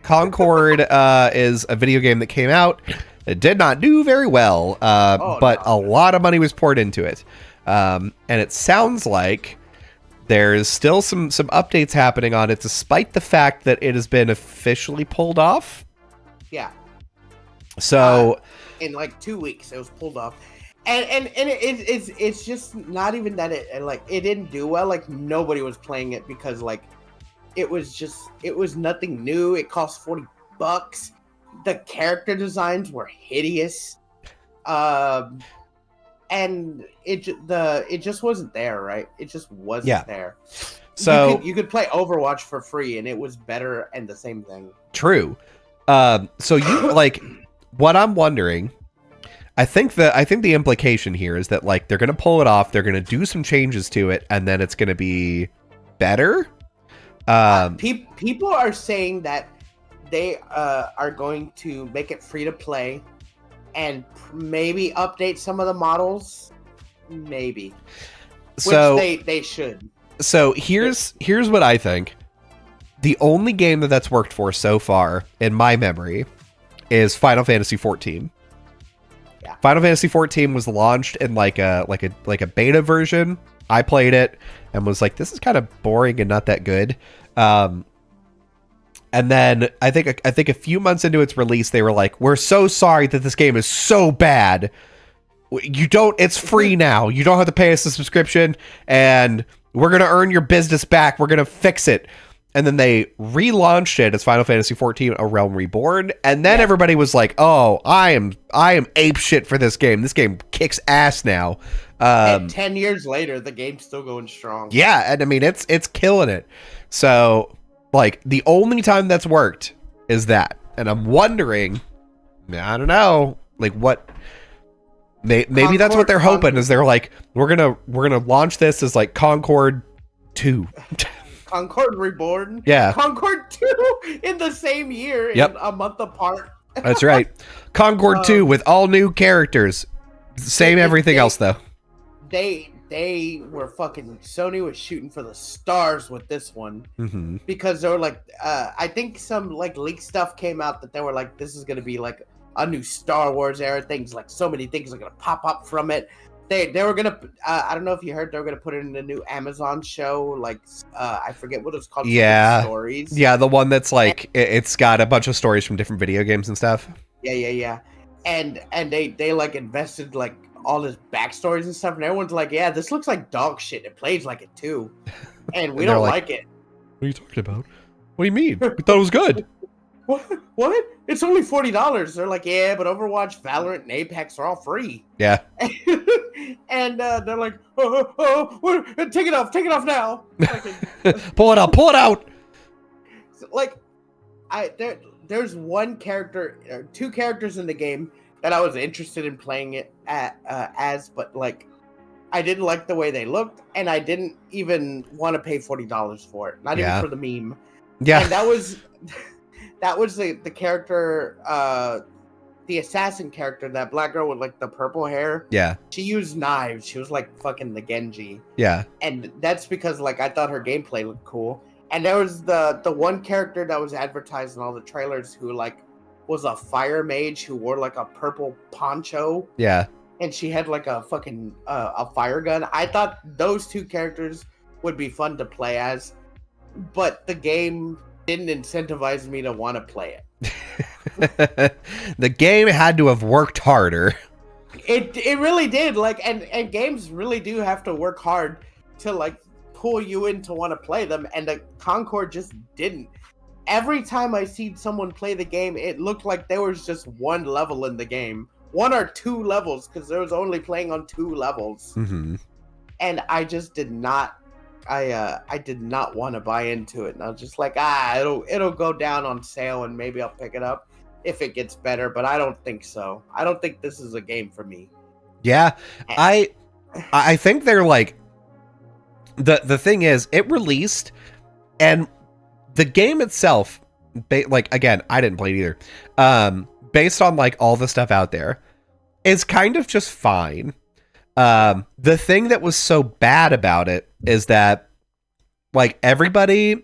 Concord is a video game that came out. It did not do very well, but a lot of money was poured into it. And it sounds like there's still some updates happening on it, despite the fact that it has been officially pulled off. Yeah. So in like 2 weeks, it was pulled off, and it's just not even that it didn't do well. Like nobody was playing it because like it was nothing new. It cost $40. The character designs were hideous, and it just wasn't there, right? It just wasn't there. So you could play Overwatch for free, and it was better and the same thing. True. So you like what I'm wondering. I think the implication here is that like they're gonna pull it off. They're gonna do some changes to it, and then it's gonna be better. People are saying that they are going to make it free to play and maybe update some of the models, maybe. So which they should. So here's what I think. The only game that's worked for so far in my memory is Final Fantasy XIV. Yeah. Final Fantasy XIV was launched in like a beta version. I played it and was like, this is kind of boring and not that good. And then I think a few months into its release, they were like, we're so sorry that this game is so bad. It's free now. You don't have to pay us a subscription, and we're going to earn your business back. We're going to fix it. And then they relaunched it as Final Fantasy XIV: A Realm Reborn, and then everybody was like, "Oh, I am ape shit for this game. This game kicks ass now." And 10 years later, the game's still going strong. Yeah, and I mean it's killing it. So, like, the only time that's worked is that, and I'm wondering, I don't know, like what. Maybe that's what they're hoping. Is they're like, we're gonna launch this as like Concord 2. Concord Reborn. Yeah. Concord 2 in the same year, in a month apart. That's right. Concord 2 with all new characters. Same everything else though. They were fucking, Sony was shooting for the stars with this one. Mm-hmm. Because they were like, I think some like leak stuff came out that they were like, this is gonna be like a new Star Wars era. Things like, so many things are gonna pop up from it. They were gonna, I don't know if you heard, they were gonna put it in a new Amazon show, like I forget what it's called. Yeah, stories. Yeah, the one that's like, it's got a bunch of stories from different video games and stuff. Yeah. And they like invested like all his backstories and stuff, and everyone's like, yeah, this looks like dog shit. It plays like it too, and we don't like it. What are you talking about? What do you mean? We thought it was good. What? It's only $40. They're like, yeah, but Overwatch, Valorant, and Apex are all free. Yeah. And they're like, oh, take it off now. Pull it out. Like, there's one character, or two characters in the game that I was interested in playing it as, but like, I didn't like the way they looked, and I didn't even want to pay $40 for it. Not even for the meme. Yeah. And that was the character, the assassin character, that black girl with like the purple hair. Yeah. She used knives. She was like fucking the Genji. Yeah. And that's because like I thought her gameplay looked cool. And there was the one character that was advertised in all the trailers who like was a fire mage who wore like a purple poncho. Yeah. And she had like a fucking a fire gun. I thought those two characters would be fun to play as, but the game didn't incentivize me to want to play it. The game had to have worked harder. It really did. Like, and games really do have to work hard to like pull you in to want to play them, and the Concord just didn't. Every time I seen someone play the game, it looked like there was just one level in the game. One or two levels, because there was only playing on 2 levels. Mm-hmm. And I just did not, I did not want to buy into it. And I was just like, it'll go down on sale and maybe I'll pick it up if it gets better, but I don't think so. I don't think this is a game for me. Yeah, I think they're like, the thing is, it released, and the game itself, like, again, I didn't play it either. Based on like all the stuff out there, is kind of just fine. The thing that was so bad about it is that like everybody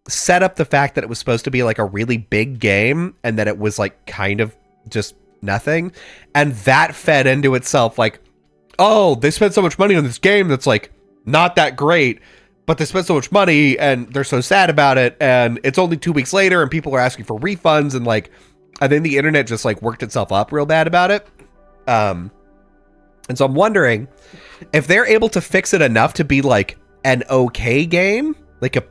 set up the fact that it was supposed to be like a really big game and that it was like kind of just nothing, and that fed into itself like, oh, they spent so much money on this game that's like not that great, but they spent so much money and they're so sad about it, and it's only 2 weeks later and people are asking for refunds, and like I think the internet just like worked itself up real bad about it. And so I'm wondering if they're able to fix it enough to be like an okay game, like a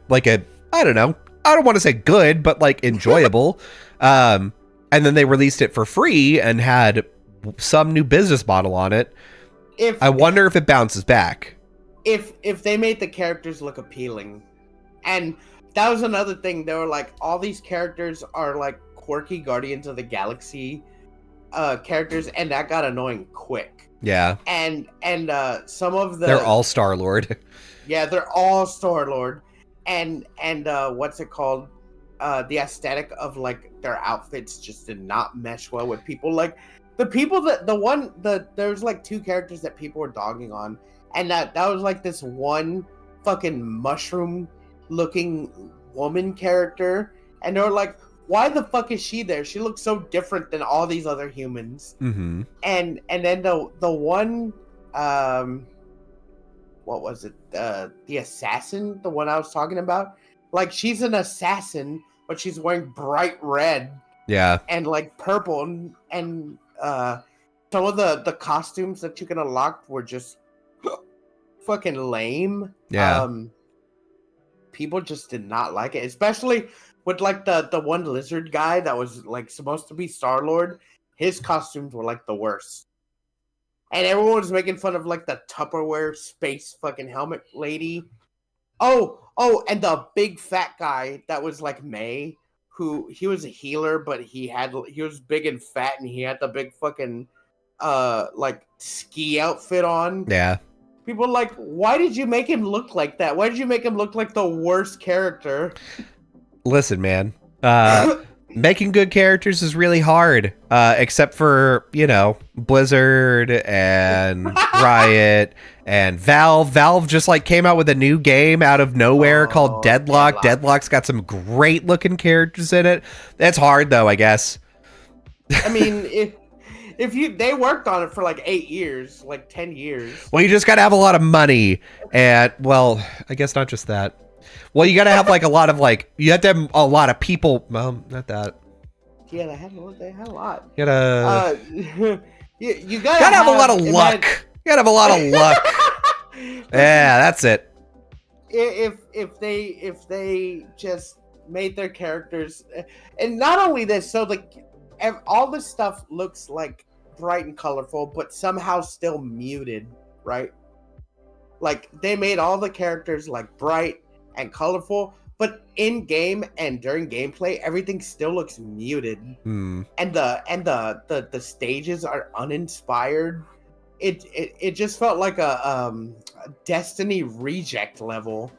I don't know, I don't want to say good, but like enjoyable. And then they released it for free and had some new business model on it. I wonder if it bounces back. If they made the characters look appealing. And that was another thing. They were like, all these characters are like quirky Guardians of the Galaxy characters, and that got annoying quick. Yeah. And some of the... They're all Star-Lord. Yeah, they're all Star-Lord. And what's it called? The aesthetic of like their outfits just did not mesh well with people. Like the people that there's like 2 characters that people were dogging on, and that was like this one fucking mushroom looking woman character, and they were like, why the fuck is she there? She looks so different than all these other humans. Mm-hmm. And then the one what was it? The assassin, the one I was talking about. Like, she's an assassin, but she's wearing bright red. Yeah. And like purple, and some of the costumes that you can unlock were just fucking lame. Yeah. People just did not like it, especially with like the one lizard guy that was like supposed to be Star-Lord. His costumes were like the worst. And everyone was making fun of like the Tupperware space fucking helmet lady. Oh, and the big fat guy that was like May, who he was a healer, but he was big and fat, and he had the big fucking like ski outfit on. Yeah. People are like, why did you make him look like that? Why did you make him look like the worst character? Listen, man. Making good characters is really hard. Except for, Blizzard and Riot and Valve. Valve just like came out with a new game out of nowhere called Deadlock. Deadlock's got some great looking characters in it. That's hard though, I guess. I mean, they worked on it for like 8 years, like 10 years. Well, you just gotta have a lot of money, and well, I guess not just that. Well, you gotta have like a lot of you have to have a lot of people. Well, not that. Yeah, they had a lot. You gotta. You gotta have a lot of luck. You gotta have a lot of luck. Yeah, that's it. If they just made their characters, and not only this, so all this stuff looks like bright and colorful, but somehow still muted, right? Like they made all the characters like bright and colorful, but in game and during gameplay, everything still looks muted. And the stages are uninspired. It just felt like a Destiny reject level.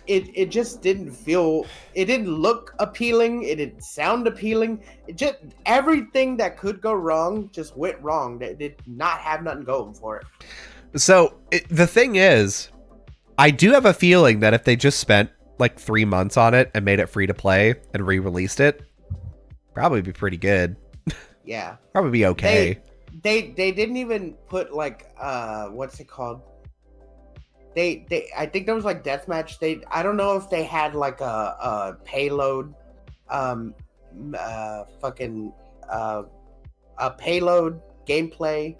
It just didn't feel, it didn't look appealing, it didn't sound appealing. It just, everything that could go wrong just went wrong. They did not have nothing going for it. So the thing is, I do have a feeling that if they just spent like 3 months on it and made it free to play and re-released it, probably be pretty good. Yeah. Probably be okay. They didn't even put like what's it called? They I think there was like deathmatch. I don't know if they had like a payload fucking a payload gameplay.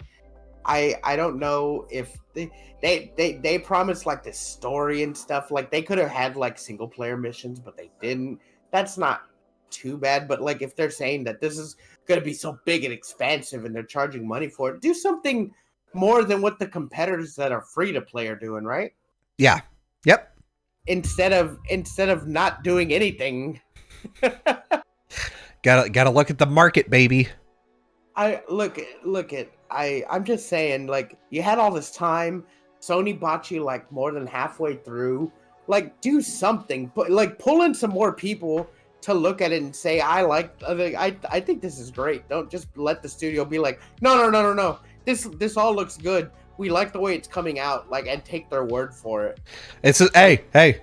I don't know if they promised like the story and stuff. Like they could have had like single player missions, but they didn't. That's not too bad, but like if they're saying that this is gonna be so big and expansive and they're charging money for it, do something more than what the competitors that are free to play are doing, right? Yeah. Yep. Instead of not doing anything. Gotta look at the market, baby. I'm just saying, like, you had all this time. Sony bought you like more than halfway through. Like, do something. But like, pull in some more people to look at it and say, I think this is great. Don't just let the studio be like, no. This all looks good. We like the way it's coming out, like, and take their word for it. It's hey. I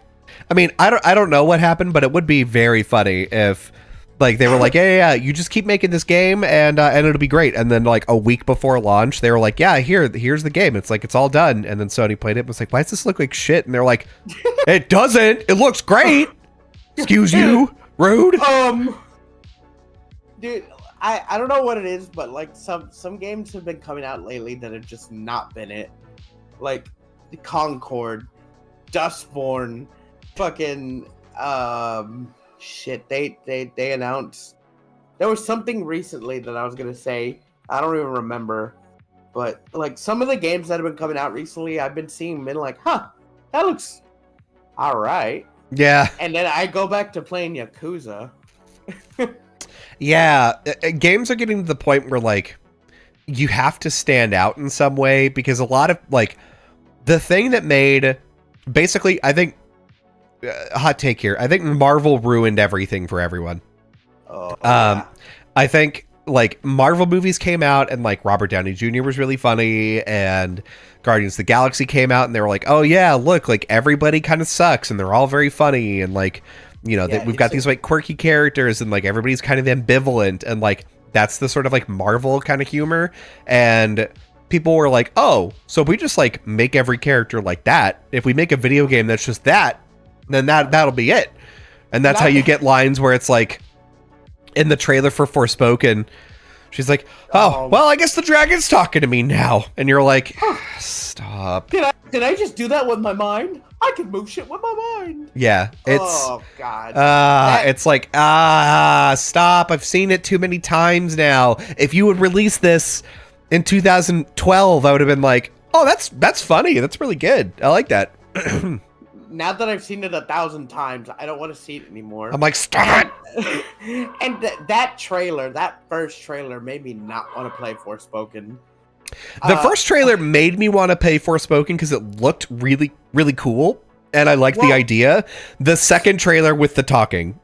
mean, I don't know what happened, but it would be very funny if like they were like, yeah, you just keep making this game and it'll be great. And then like a week before launch, they were like, yeah, here's the game. It's like it's all done. And then Sony played it and was like, why does this look like shit? And they're like, it doesn't. It looks great. Excuse you, rude. Dude, I don't know what it is, but like some games have been coming out lately that have just not been it. Like the Concord, Dustborn, fucking shit. They announced there was something recently that I was gonna say. I don't even remember, but like some of the games that have been coming out recently, I've been seeing been like, that looks all right. Yeah. And then I go back to playing Yakuza. Yeah, games are getting to the point where like you have to stand out in some way, because a lot of like the thing that made basically, I think, hot take here, I think Marvel ruined everything for everyone. Yeah. I think like Marvel movies came out and like Robert Downey Jr. was really funny, and Guardians of the Galaxy came out and they were like, oh yeah, look, like everybody kind of sucks and they're all very funny, and like, you know, we've got these like quirky characters and like everybody's kind of ambivalent, and like that's the sort of like Marvel kind of humor. And people were like, oh, so if we just like make every character like that, if we make a video game that's just that, then that'll be it. And that's how you get lines where it's like in the trailer for Forspoken, she's like, oh, well, I guess the dragon's talking to me now. And you're like, stop. Did I just do that with my mind? I can move shit with my mind. Yeah, it's oh god. It's like stop. I've seen it too many times now. If you would release this in 2012, I would have been like, oh, that's funny. That's really good. I like that. Now that I've seen it 1,000 times, I don't want to see it anymore. I'm like, stop it. And that trailer, that first trailer, made me not want to play Forspoken. The first trailer made me want to play Forspoken because it looked really, really cool, and I liked the idea. The second trailer with the talking.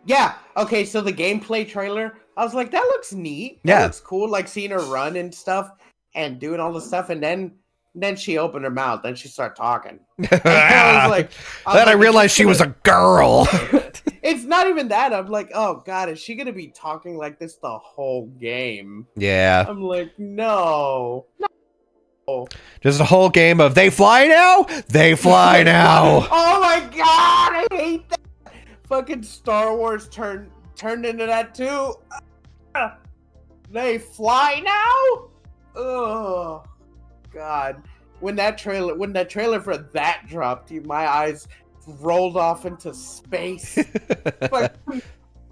Yeah. Okay. So the gameplay trailer, I was like, that looks neat. That looks cool. Like seeing her run and stuff and doing all the stuff, and then she opened her mouth and she started talking. And I realized she was a girl. It's not even that. I'm like, oh god, is she gonna be talking like this the whole game? Yeah. I'm like, no. Just a whole game of they fly now. They fly now. Oh my god, I hate that. Fucking Star Wars turned into that too. They fly now. Oh god. When that trailer for that dropped, my eyes rolled off into space.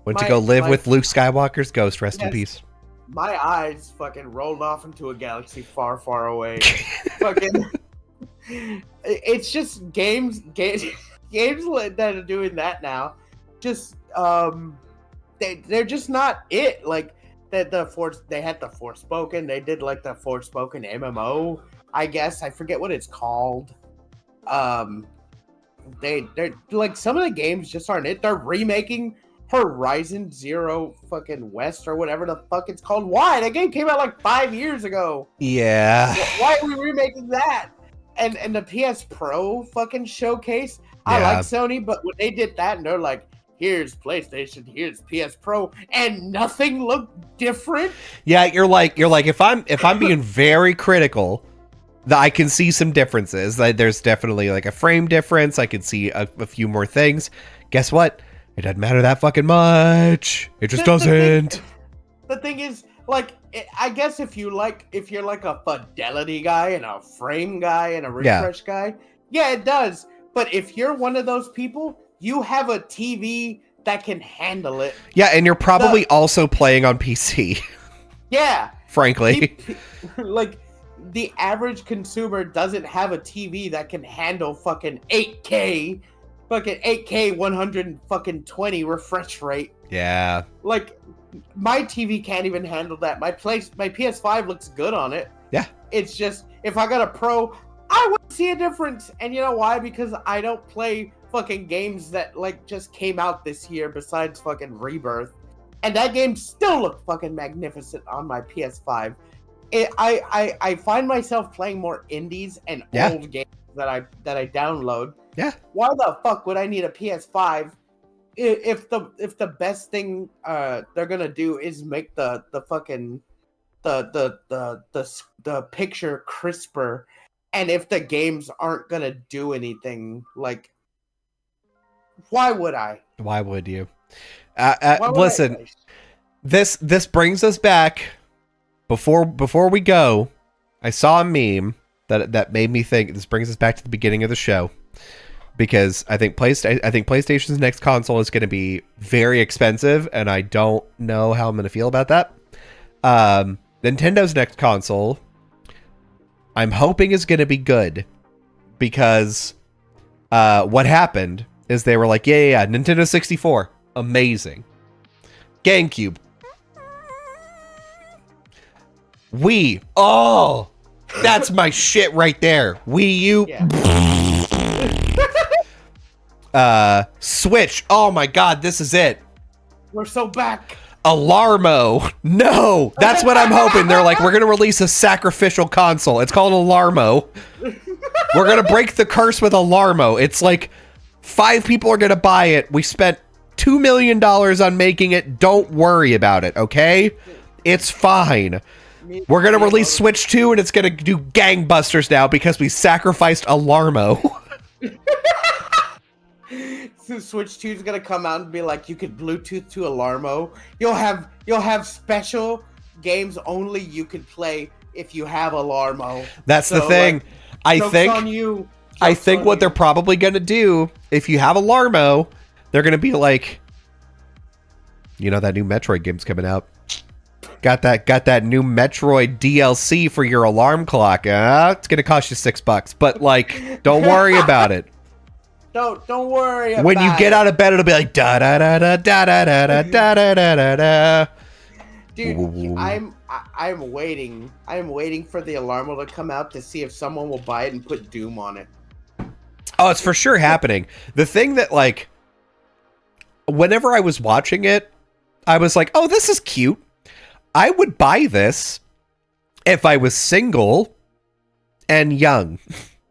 Went to go live with Luke Skywalker's ghost. Rest in peace. My eyes fucking rolled off into a galaxy far, far away. Fucking, it's just games that are doing that now. Just they're just not it. Like they had the Forspoken. They did like the Forspoken MMO. I guess I forget what it's called. They're like some of the games just aren't it. They're remaking Horizon Zero fucking West or whatever the fuck it's called. Why? That game came out like 5 years ago. Yeah. Why are we remaking that? And the PS Pro fucking showcase. Yeah. I like Sony, but when they did that and they're like, here's PlayStation, here's PS Pro, and nothing looked different. Yeah, you're like if I'm being very critical, I can see some differences. There's definitely like a frame difference. I can see a few more things. Guess what? It doesn't matter that fucking much. It just doesn't. The thing is, like, I guess if you're like a fidelity guy and a frame guy and a refresh guy, yeah, it does. But if you're one of those people, you have a TV that can handle it. Yeah, and you're probably also playing on PC. Yeah. Frankly. Like, the average consumer doesn't have a TV that can handle fucking 8K. Fucking 8K 120 refresh rate. Yeah. Like, my TV can't even handle that. My PS5 looks good on it. Yeah. It's just, if I got a Pro, I would see a difference. And you know why? Because I don't play fucking games that, like, just came out this year besides fucking Rebirth. And that game still looked fucking magnificent on my PS5. I find myself playing more indies and old games that I download. Yeah. Why the fuck would I need a PS5 if the best thing they're gonna do is make the fucking the picture crisper, and if the games aren't gonna do anything, like, why would I? Why would you? Listen, this brings us back. Before we go, I saw a meme that made me think. This brings us back to the beginning of the show. Because I think PlayStation's next console is going to be very expensive, and I don't know how I'm going to feel about that. Nintendo's next console, I'm hoping is going to be good, because what happened is they were like, yeah, Nintendo 64, amazing. GameCube, Wii, oh, that's my shit right there. Wii U. Yeah. Switch. Oh my god, this is it. We're so back. Alarmo. No, that's what I'm hoping. They're like, we're gonna release a sacrificial console. It's called Alarmo. We're gonna break the curse with Alarmo. It's like 5 people are gonna buy it. We spent $2 million on making it. Don't worry about it, okay? It's fine. We're gonna release Switch 2 and it's gonna do gangbusters now because we sacrificed Alarmo. Switch 2 is gonna come out and be like, you could Bluetooth to Alarmo. You'll have special games only you can play if you have Alarmo. That's the thing. Like, I think what they're probably gonna do, if you have Alarmo, they're gonna be like, you know, that new Metroid game's coming out. Got that new Metroid DLC for your alarm clock. It's gonna cost you $6, but like, don't worry about it. Don't worry about it. When you get out of bed, it'll be like da da da da da da da da da da da da. Dude, I'm waiting. I'm waiting for the Alarmo to come out to see if someone will buy it and put Doom on it. Oh, it's for sure happening. The thing that, like, whenever I was watching it, I was like, oh, this is cute. I would buy this if I was single and young.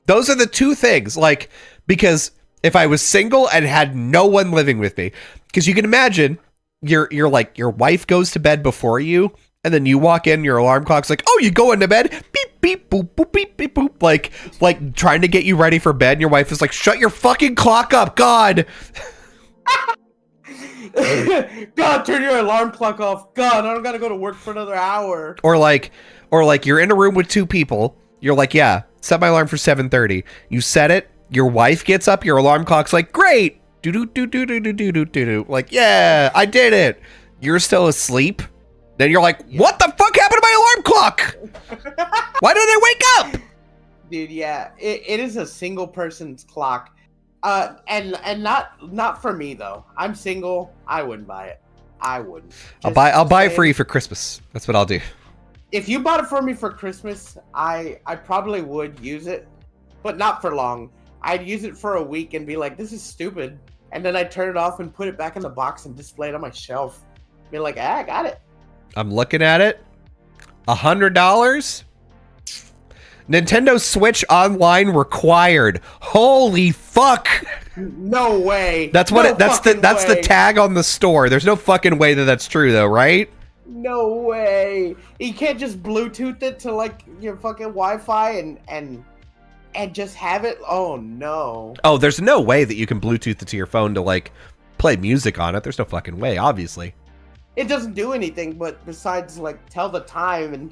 Those are the two things, like, because if I was single and had no one living with me, because you can imagine you're like, your wife goes to bed before you, and then you walk in, your alarm clock's like, oh, you going to bed? Beep, beep, boop, boop, beep, beep, boop. Like trying to get you ready for bed, and your wife is like, shut your fucking clock up, God. God, turn your alarm clock off. God, I don't gotta go to work for another hour. Or like you're in a room with two people. You're like, yeah, set my alarm for 7:30. You set it. Your wife gets up. Your alarm clock's like, great. Do do do do do do do do do. Like, yeah, I did it. You're still asleep. Then you're like, what the fuck happened to my alarm clock? Why did I wake up? Dude, yeah, it is a single person's clock. And not for me though. I'm single. I wouldn't buy it. I wouldn't. I'll buy it for you for Christmas. That's what I'll do. If you bought it for me for Christmas, I probably would use it, but not for long. I'd use it for a week and be like, this is stupid. And then I'd turn it off and put it back in the box and display it on my shelf. Be like, I got it. I'm looking at it. $100. Nintendo Switch Online required. Holy fuck! No way. That's the tag on the store. There's no fucking way that's true though, right? No way. You can't just Bluetooth it to like your fucking Wi-Fi and just have it. Oh no. Oh, there's no way that you can Bluetooth it to your phone to like play music on it. There's no fucking way, obviously. It doesn't do anything, but besides like tell the time and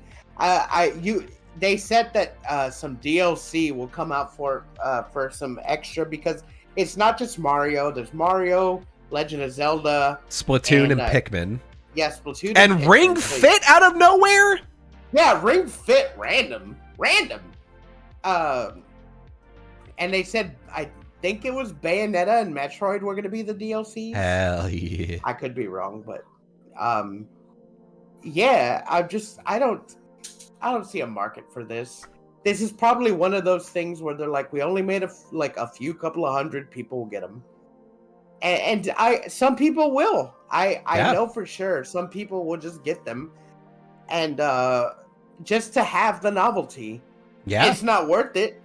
they said that some DLC will come out for some extra because it's not just Mario. There's Mario, Legend of Zelda, Splatoon, and Pikmin. Yeah, Splatoon and Pikmin, Ring Fit out of nowhere. Yeah, Ring Fit, random. And they said I think it was Bayonetta and Metroid were going to be the DLC. Hell yeah. I could be wrong, but yeah, I don't see a market for this. This is probably one of those things where they're like, we only made a few couple of hundred people will get them, and some people will. I know for sure some people will just get them, and just to have the novelty. Yeah, it's not worth it,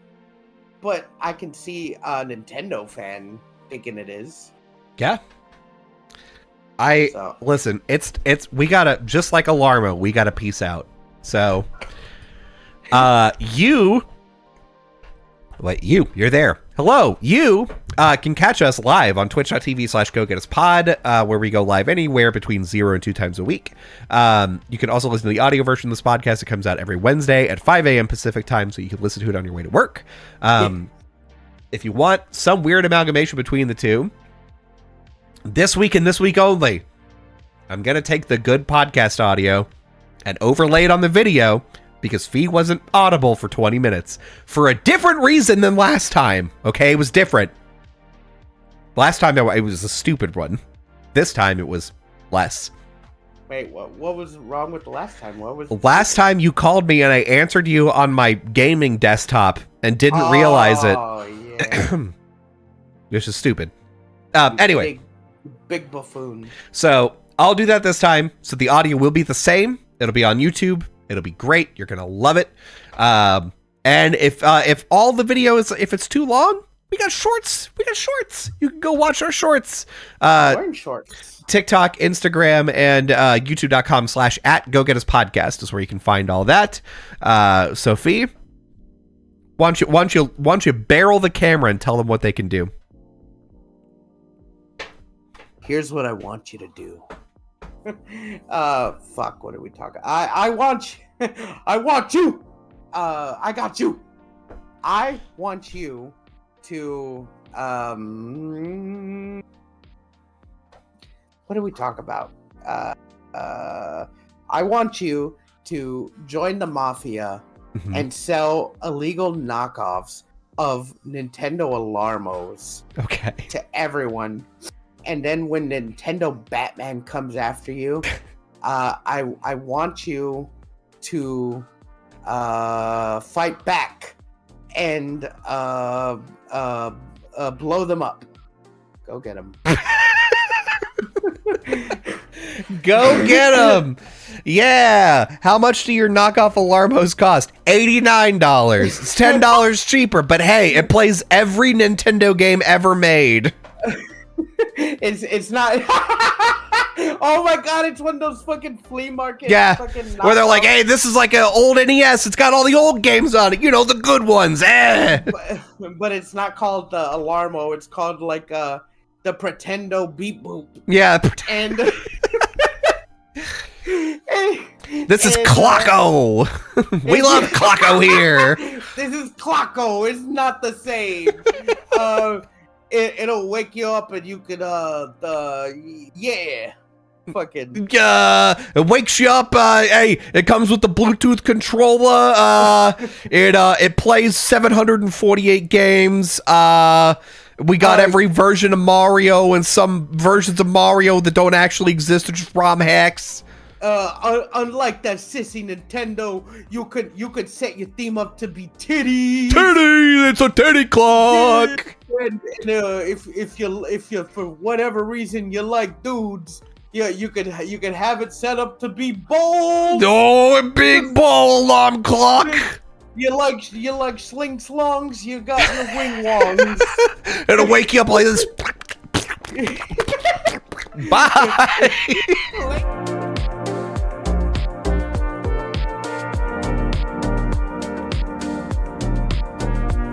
but I can see a Nintendo fan thinking it is. Yeah. Listen, we gotta, just like Alarmo, we gotta peace out. So, you're there. Hello. You can catch us live on twitch.tv/GoGetUsPod, where we go live anywhere between 0 and 2 times a week. You can also listen to the audio version of this podcast. It comes out every Wednesday at 5 a.m. Pacific time, so you can listen to it on your way to work. If you want some weird amalgamation between the two, this week and this week only, I'm going to take the good podcast audio and overlay it on the video because Fee wasn't audible for 20 minutes for a different reason than last time. Okay, it was different. Last time it was a stupid one. This time it was less. Wait, what was wrong with the last time? Last time you called me and I answered you on my gaming desktop and didn't realize it. Oh, yeah. Which is stupid. Anyway. Big buffoon. So I'll do that this time. So the audio will be the same. It'll be on YouTube. It'll be great. You're gonna love it. And if all the video is, if it's too long, we got shorts. You can go watch our shorts. Shorts. TikTok, Instagram, and youtube.com/@GoGetUsPodcast is where you can find all that. Sophie, why don't you barrel the camera and tell them what they can do? Here's what I want you to do. Fuck, what are we talking? I want you. I want you. I got you. I want you to, what do we talk about? I want you to join the mafia and sell illegal knockoffs of Nintendo Alarmos. Okay. To everyone. And then when Nintendo Batman comes after you, I want you to fight back and blow them up. Go get them. Go get them. Yeah. How much do your knockoff Alarmos cost? $89. It's $10 cheaper, but hey, it plays every Nintendo game ever made. It's not. Oh my god, it's one of those fucking flea market. Yeah, fucking where they're like, hey, this is like an old NES. It's got all the old games on it. You know, the good ones. But it's not called the Alarmo. It's called like the Pretendo Beep Boop. Yeah. And this is Clocko. We love Clocko here. This is Clocko. It's not the same. It'll wake you up and you could fucking it wakes you up. Hey, it comes with the Bluetooth controller. It plays 748 games. We got every version of Mario and some versions of Mario that don't actually exist. They're just ROM hacks. Unlike that sissy Nintendo, you could set your theme up to be titty. Titty, it's a titty clock. And if you for whatever reason you like dudes, yeah, you could have it set up to be bold. Oh, a big ball alarm clock. You like sling slongs, you got your wing wongs. It'll wake you up like this. Bye.